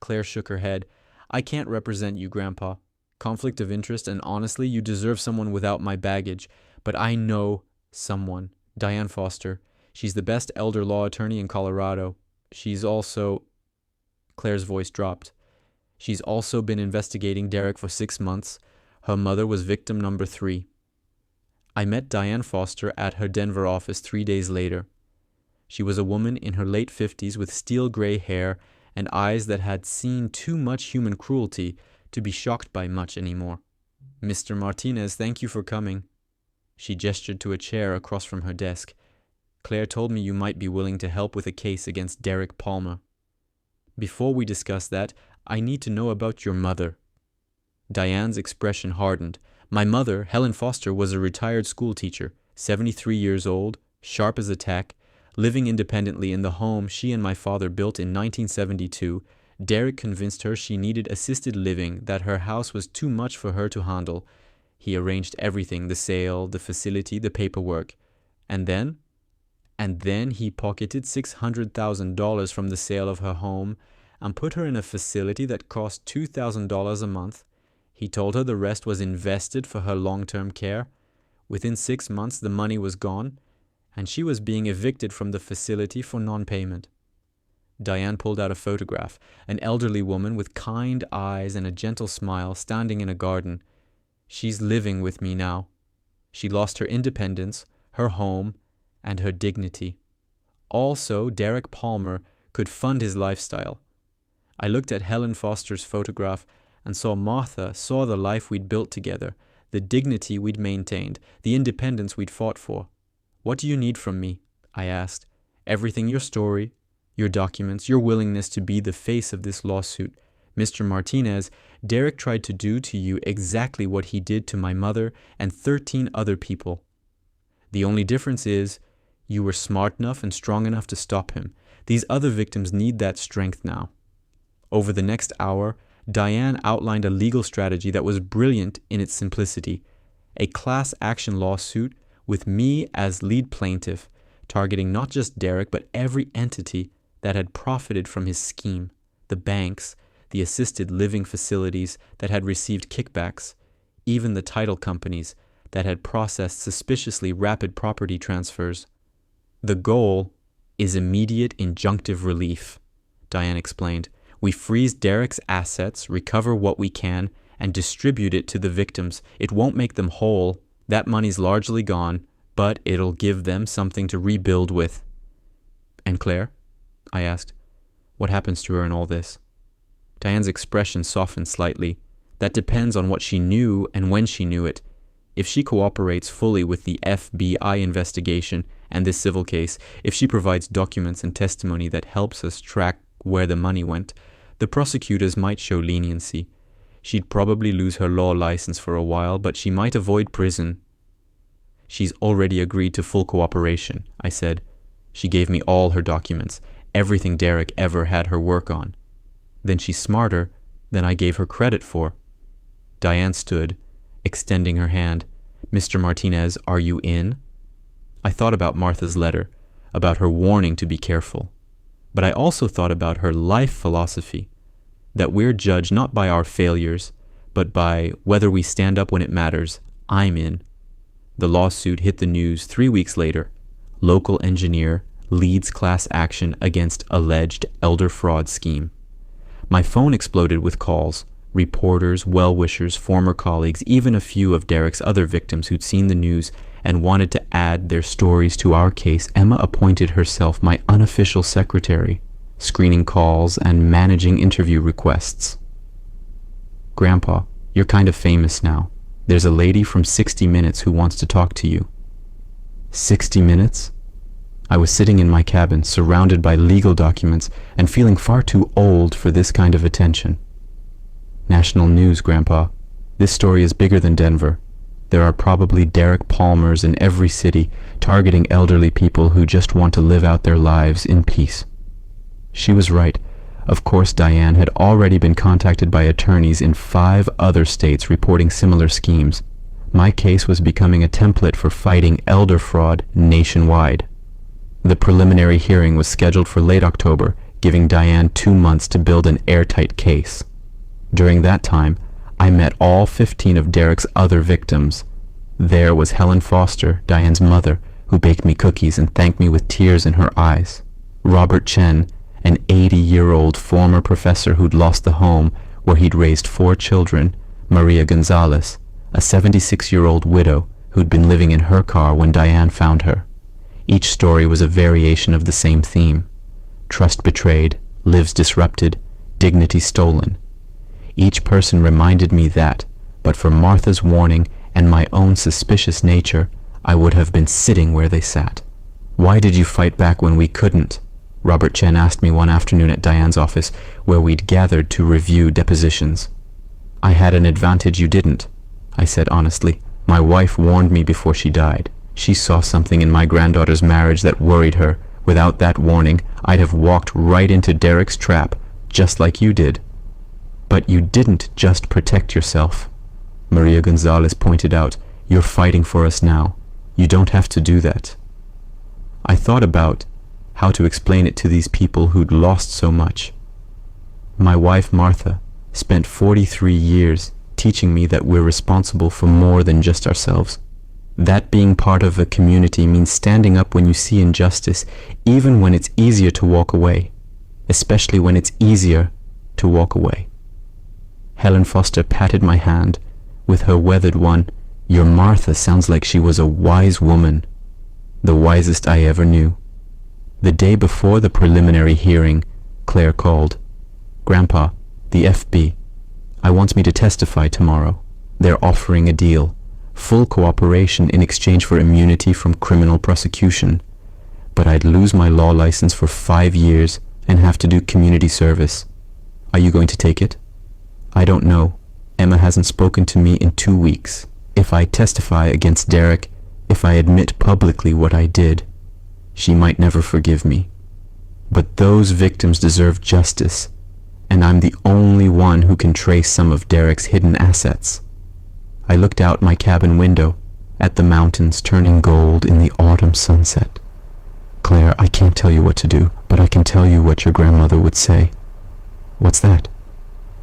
Speaker 1: Claire shook her head. I can't represent you, Grandpa. Conflict of interest, and honestly, you deserve someone without my baggage. But I know someone. Diane Foster. She's the best elder law attorney in Colorado. She's also... Claire's voice dropped. She's also been investigating Derek for 6 months. Her mother was victim number 3. I met Diane Foster at her Denver office 3 days later. She was a woman in her late 50s with steel gray hair and eyes that had seen too much human cruelty to be shocked by much anymore. Mr. Martinez, thank you for coming. She gestured to a chair across from her desk. Claire told me you might be willing to help with a case against Derek Palmer. Before we discuss that, I need to know about your mother. Diane's expression hardened. My mother, Helen Foster, was a retired school teacher, 73 years old, sharp as a tack, living independently in the home she and my father built in 1972. Derek convinced her she needed assisted living, that her house was too much for her to handle. He arranged everything, the sale, the facility, the paperwork. And then he pocketed $600,000 from the sale of her home and put her in a facility that cost $2,000 a month. He told her the rest was invested for her long-term care. Within 6 months, the money was gone, and she was being evicted from the facility for non-payment. Diane pulled out a photograph, an elderly woman with kind eyes and a gentle smile standing in a garden. She's living with me now. She lost her independence, her home, and her dignity. Also, Derek Palmer could fund his lifestyle. I looked at Helen Foster's photograph and saw Martha saw the life we'd built together, the dignity we'd maintained, the independence we'd fought for. What do you need from me? I asked. Everything, your story, your documents, your willingness to be the face of this lawsuit. Mr. Martinez, Derek tried to do to you exactly what he did to my mother and 13 other people. The only difference is you were smart enough and strong enough to stop him. These other victims need that strength now. Over the next hour, Diane outlined a legal strategy that was brilliant in its simplicity. A class action lawsuit with me as lead plaintiff, targeting not just Derek but every entity that had profited from his scheme, the banks, the assisted living facilities that had received kickbacks, even the title companies that had processed suspiciously rapid property transfers. The goal is immediate injunctive relief, Diane explained. We freeze Derek's assets, recover what we can, and distribute it to the victims. It won't make them whole. That money's largely gone, but it'll give them something to rebuild with. And Claire? I asked. What happens to her in all this? Diane's expression softened slightly. That depends on what she knew and when she knew it. If she cooperates fully with the FBI investigation and this civil case, if she provides documents and testimony that helps us track where the money went, the prosecutors might show leniency. She'd probably lose her law license for a while, but she might avoid prison. She's already agreed to full cooperation, I said. She gave me all her documents, everything Derek ever had her work on. Then she's smarter than I gave her credit for. Diane stood, extending her hand. Mr. Martinez, are you in? I thought about Martha's letter, about her warning to be careful. But I also thought about her life philosophy, that we're judged not by our failures, but by whether we stand up when it matters. I'm in. The lawsuit hit the news 3 weeks later. Local engineer leads class action against alleged elder fraud scheme. My phone exploded with calls. Reporters, well-wishers, former colleagues, even a few of Derek's other victims who'd seen the news and wanted to add their stories to our case. Emma appointed herself my unofficial secretary, screening calls and managing interview requests. Grandpa, you're kind of famous now. There's a lady from 60 Minutes who wants to talk to you. 60 Minutes? I was sitting in my cabin, surrounded by legal documents, and feeling far too old for this kind of attention. National news, Grandpa. This story is bigger than Denver. There are probably Derek Palmers in every city, targeting elderly people who just want to live out their lives in peace. She was right. Of course, Diane had already been contacted by attorneys in 5 other states reporting similar schemes. My case was becoming a template for fighting elder fraud nationwide. The preliminary hearing was scheduled for late October, giving Diane 2 months to build an airtight case. During that time, I met all 15 of Derek's other victims. There was Helen Foster, Diane's mother, who baked me cookies and thanked me with tears in her eyes. Robert Chen, an 80-year-old former professor who'd lost the home where he'd raised 4 children. Maria Gonzalez, a 76-year-old widow who'd been living in her car when Diane found her. Each story was a variation of the same theme. Trust betrayed, lives disrupted, dignity stolen. Each person reminded me that, but for Martha's warning and my own suspicious nature, I would have been sitting where they sat. Why did you fight back when we couldn't? Robert Chen asked me one afternoon at Diane's office, where we'd gathered to review depositions. I had an advantage you didn't, I said honestly. My wife warned me before she died. She saw something in my granddaughter's marriage that worried her. Without that warning, I'd have walked right into Derek's trap, just like you did. But you didn't just protect yourself. Maria Gonzalez pointed out, you're fighting for us now. You don't have to do that. I thought about how to explain it to these people who'd lost so much. My wife, Martha, spent 43 years teaching me that we're responsible for more than just ourselves. That being part of a community means standing up when you see injustice, even when it's easier to walk away, especially when it's easier to walk away. Helen Foster patted my hand with her weathered one. Your Martha sounds like she was a wise woman, the wisest I ever knew. The day before the preliminary hearing, Claire called. Grandpa, the FB. I want me to testify tomorrow. They're offering a deal. Full cooperation in exchange for immunity from criminal prosecution. But I'd lose my law license for 5 years and have to do community service. Are you going to take it? I don't know. Emma hasn't spoken to me in 2 weeks. If I testify against Derek, if I admit publicly what I did, she might never forgive me. But those victims deserve justice, and I'm the only one who can trace some of Derek's hidden assets. I looked out my cabin window at the mountains turning gold in the autumn sunset. Claire, I can't tell you what to do, but I can tell you what your grandmother would say. What's that?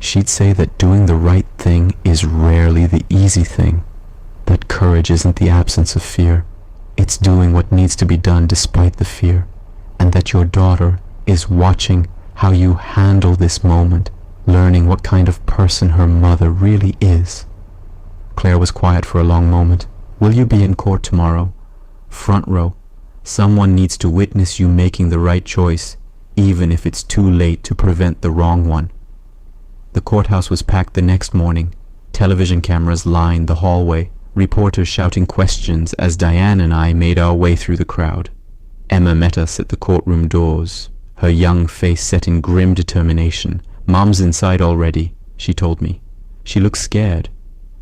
Speaker 1: She'd say that doing the right thing is rarely the easy thing, that courage isn't the absence of fear, it's doing what needs to be done despite the fear, and that your daughter is watching how you handle this moment, learning what kind of person her mother really is. Claire was quiet for a long moment. Will you be in court tomorrow? Front row. Someone needs to witness you making the right choice, even if it's too late to prevent the wrong one. The courthouse was packed the next morning. Television cameras lined the hallway, reporters shouting questions as Diane and I made our way through the crowd. Emma met us at the courtroom doors, her young face set in grim determination. Mom's inside already, she told me. She looks scared.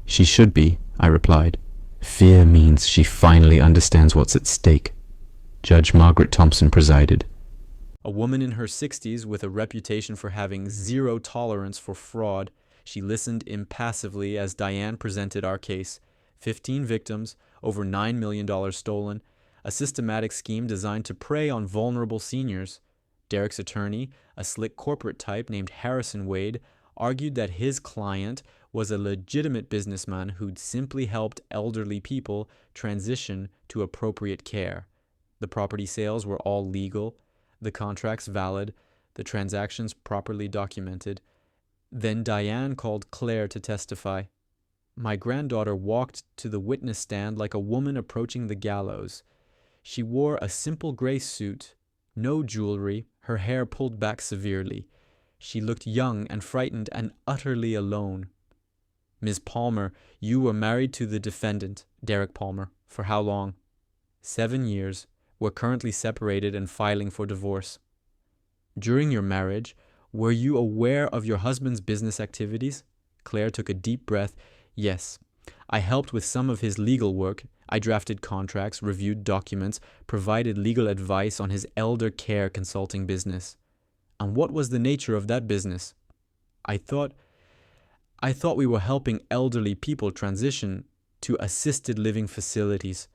Speaker 1: She should be, I replied. Fear means she finally understands what's at stake. Judge Margaret Thompson presided. A woman in her 60s with a reputation for having zero tolerance for fraud, she listened impassively as Diane presented our case. 15 victims, over $9 million stolen, a systematic scheme designed to prey on vulnerable seniors. Derek's attorney, a slick corporate type named Harrison Wade, argued that his client was a legitimate businessman who'd simply helped elderly people transition to appropriate care. The property sales were all legal, the contracts valid, the transactions properly documented. Then Diane called Claire to testify. My granddaughter walked to the witness stand like a woman approaching the gallows. She wore a simple gray suit, no jewelry, her hair pulled back severely. She looked young and frightened and utterly alone. Ms. Palmer, you were married to the defendant, Derek Palmer, for how long? 7 years. We're currently separated and filing for divorce. During your marriage, were you aware of your husband's business activities? Claire took a deep breath. Yes. I helped with some of his legal work. I drafted contracts, reviewed documents, provided legal advice on his elder care consulting business. And what was the nature of that business? I thought we were helping elderly people transition to assisted living facilities.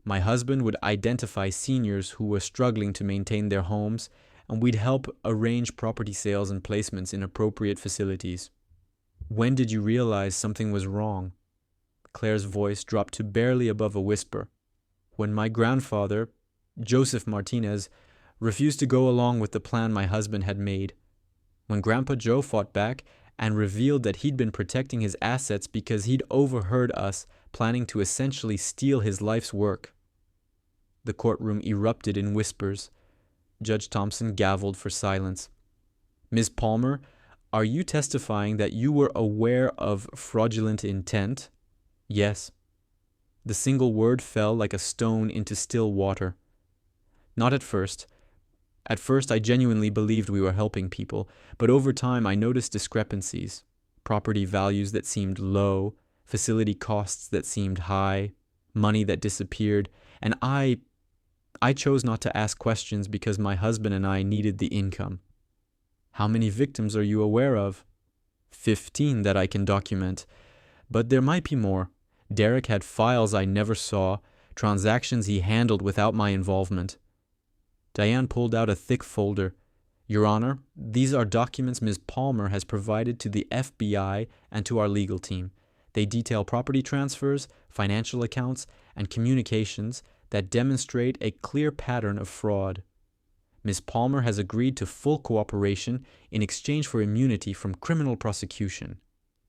Speaker 1: My husband would identify seniors who were struggling to maintain their homes, and we'd help arrange property sales and placements in appropriate facilities. When did you realize something was wrong? Claire's voice dropped to barely above a whisper. When my grandfather, Joseph Martinez, refused to go along with the plan my husband had made. When Grandpa Joe fought back and revealed that he'd been protecting his assets because he'd overheard us planning to essentially steal his life's work. The courtroom erupted in whispers. Judge Thompson gavelled for silence. Ms. Palmer, are you testifying that you were aware of fraudulent intent? Yes. The single word fell like a stone into still water. Not at first. At first, I genuinely believed we were helping people, but over time I noticed discrepancies. Property values that seemed low, facility costs that seemed high, money that disappeared, and I chose not to ask questions because my husband and I needed the income. How many victims are you aware of? 15 that I can document, but there might be more. Derek had files I never saw, transactions he handled without my involvement. Diane pulled out a thick folder. Your Honor, these are documents Ms. Palmer has provided to the FBI and to our legal team. They detail property transfers, financial accounts, and communications that demonstrate a clear pattern of fraud. Ms. Palmer has agreed to full cooperation in exchange for immunity from criminal prosecution.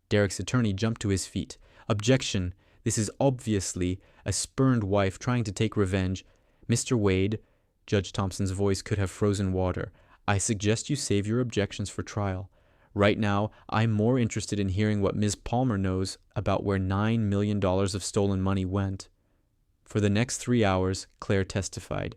Speaker 1: Derek's attorney jumped to his feet. Objection! This is obviously a spurned wife trying to take revenge. Mr. Wade, Judge Thompson's voice could have frozen water. I suggest you save your objections for trial. Right now, I'm more interested in hearing what Ms. Palmer knows about where $9 million of stolen money went. For the next 3 hours, Claire testified.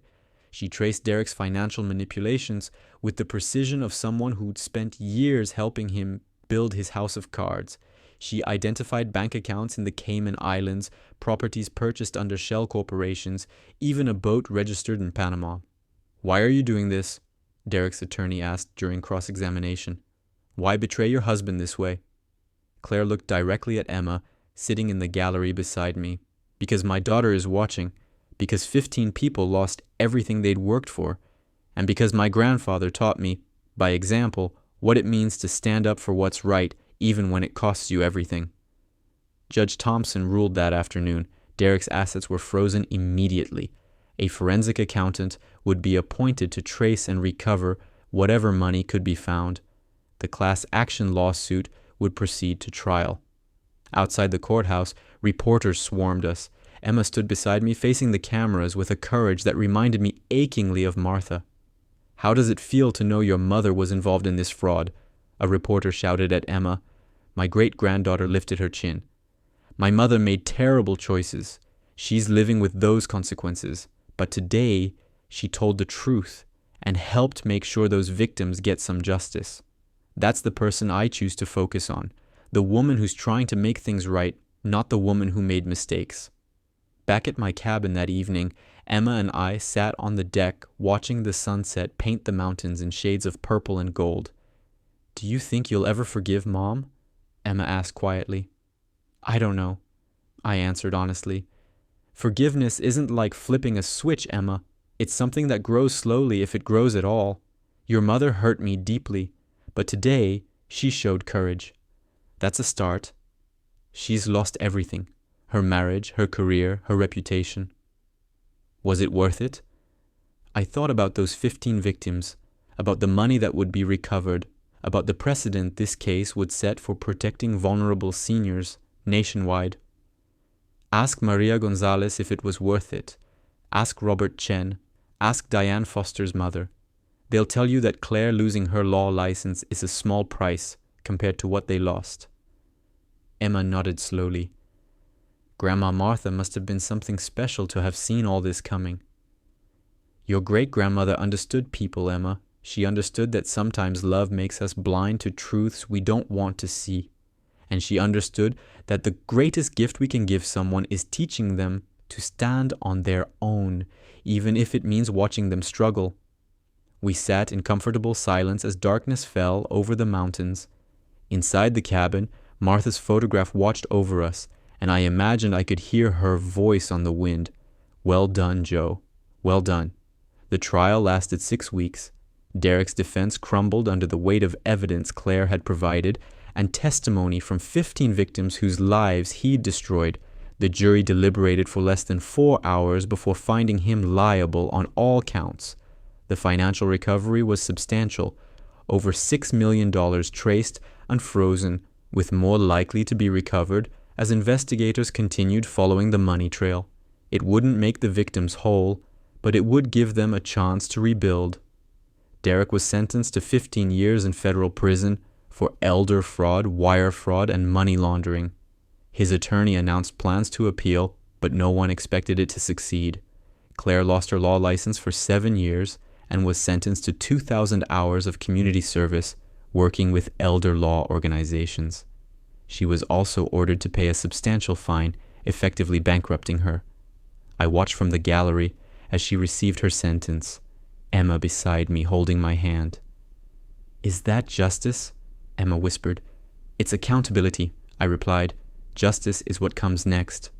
Speaker 1: She traced Derek's financial manipulations with the precision of someone who'd spent years helping him build his house of cards. She identified bank accounts in the Cayman Islands, properties purchased under shell corporations, even a boat registered in Panama. Why are you doing this? Derek's attorney asked during cross-examination. Why betray your husband this way? Claire looked directly at Emma, sitting in the gallery beside me. Because my daughter is watching, because 15 people lost everything they'd worked for, and because my grandfather taught me, by example, what it means to stand up for what's right, even when it costs you everything. Judge Thompson ruled that afternoon Derek's assets were frozen immediately. A forensic accountant would be appointed to trace and recover whatever money could be found. The class action lawsuit would proceed to trial. Outside the courthouse, reporters swarmed us. Emma stood beside me, facing the cameras with a courage that reminded me achingly of Martha. How does it feel to know your mother was involved in this fraud? A reporter shouted at Emma. My great-granddaughter lifted her chin. My mother made terrible choices. She's living with those consequences. But today, she told the truth and helped make sure those victims get some justice. That's the person I choose to focus on. The woman who's trying to make things right, not the woman who made mistakes. Back at my cabin that evening, Emma and I sat on the deck watching the sunset paint the mountains in shades of purple and gold. Do you think you'll ever forgive Mom? Emma asked quietly. I don't know, I answered honestly. Forgiveness isn't like flipping a switch, Emma. It's something that grows slowly if it grows at all. Your mother hurt me deeply, but today she showed courage. That's a start. She's lost everything. Her marriage, her career, her reputation. Was it worth it? I thought about those 15 victims, about the money that would be recovered, about the precedent this case would set for protecting vulnerable seniors nationwide. Ask Maria Gonzalez if it was worth it. Ask Robert Chen. Ask Diane Foster's mother. They'll tell you that Claire losing her law license is a small price compared to what they lost. Emma nodded slowly. Grandma Martha must have been something special to have seen all this coming. Your great-grandmother understood people, Emma. She understood that sometimes love makes us blind to truths we don't want to see. And she understood that the greatest gift we can give someone is teaching them to stand on their own, even if it means watching them struggle. We sat in comfortable silence as darkness fell over the mountains. Inside the cabin, Martha's photograph watched over us, and I imagined I could hear her voice on the wind. Well done, Joe. Well done. The trial lasted 6 weeks. Derek's defense crumbled under the weight of evidence Claire had provided, and testimony from 15 victims whose lives he'd destroyed. The jury deliberated for less than 4 hours before finding him liable on all counts. The financial recovery was substantial, over $6 million traced and frozen, with more likely to be recovered as investigators continued following the money trail. It wouldn't make the victims whole, but it would give them a chance to rebuild. Derek was sentenced to 15 years in federal prison for elder fraud, wire fraud, and money laundering. His attorney announced plans to appeal, but no one expected it to succeed. Claire lost her law license for 7 years and was sentenced to 2,000 hours of community service working with elder law organizations. She was also ordered to pay a substantial fine, effectively bankrupting her. I watched from the gallery as she received her sentence, Emma beside me holding my hand. "Is that justice?" Emma whispered. "It's accountability," I replied. "Justice is what comes next."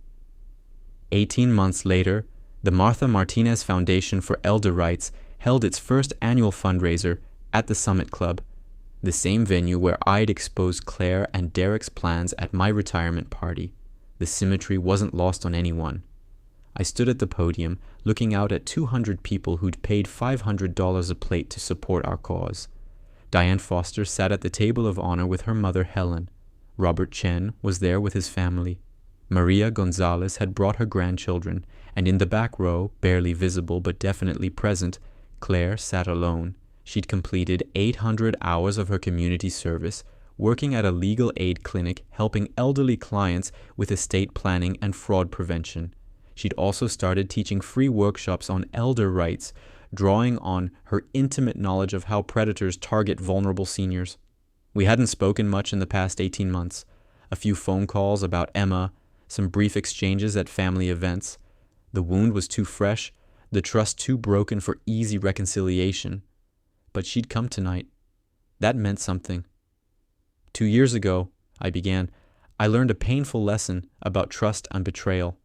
Speaker 1: 18 months later, the Martha Martinez Foundation for Elder Rights held its first annual fundraiser at the Summit Club, the same venue where I'd exposed Claire and Derek's plans at my retirement party. The symmetry wasn't lost on anyone. I stood at the podium, looking out at 200 people who'd paid $500 a plate to support our cause. Diane Foster sat at the table of honor with her mother, Helen. Robert Chen was there with his family. Maria Gonzalez had brought her grandchildren, and in the back row, barely visible but definitely present, Claire sat alone. She'd completed 800 hours of her community service, working at a legal aid clinic helping elderly clients with estate planning and fraud prevention. She'd also started teaching free workshops on elder rights, drawing on her intimate knowledge of how predators target vulnerable seniors. We hadn't spoken much in the past 18 months. A few phone calls about Emma, some brief exchanges at family events. The wound was too fresh, the trust too broken for easy reconciliation. But she'd come tonight. That meant something. 2 years ago, I began, I learned a painful lesson about trust and betrayal.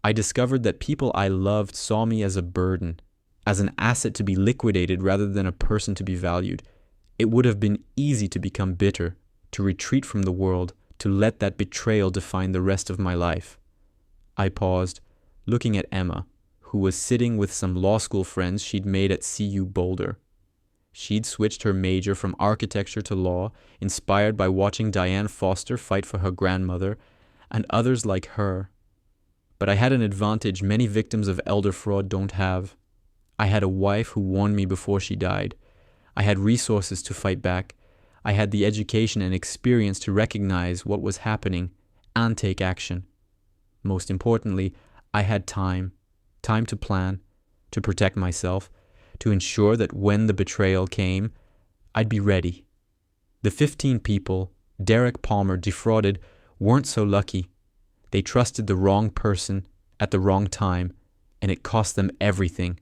Speaker 1: I discovered that people I loved saw me as a burden, as an asset to be liquidated rather than a person to be valued. It would have been easy to become bitter, to retreat from the world, to let that betrayal define the rest of my life. I paused, looking at Emma, who was sitting with some law school friends she'd made at CU Boulder. She'd switched her major from architecture to law, inspired by watching Diane Foster fight for her grandmother, and others like her. But I had an advantage many victims of elder fraud don't have. I had a wife who warned me before she died. I had resources to fight back. I had the education and experience to recognize what was happening and take action. Most importantly, I had time to plan, to protect myself, to ensure that when the betrayal came, I'd be ready. The 15 people Derek Palmer defrauded weren't so lucky. They trusted the wrong person at the wrong time, and it cost them everything.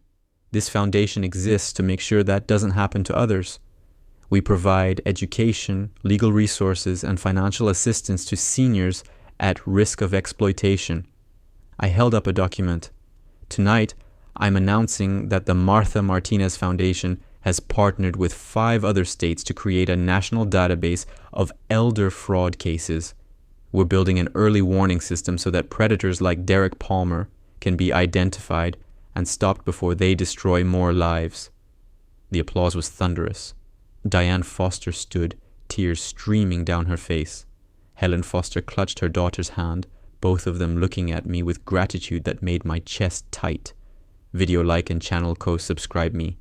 Speaker 1: This foundation exists to make sure that doesn't happen to others. We provide education, legal resources, and financial assistance to seniors at risk of exploitation. I held up a document. Tonight, I'm announcing that the Martha Martinez Foundation has partnered with 5 other states to create a national database of elder fraud cases. We're building an early warning system so that predators like Derek Palmer can be identified and stopped before they destroy more lives. The applause was thunderous. Diane Foster stood, tears streaming down her face. Helen Foster clutched her daughter's hand, both of them looking at me with gratitude that made my chest tight. Video like and channel co-subscribe me.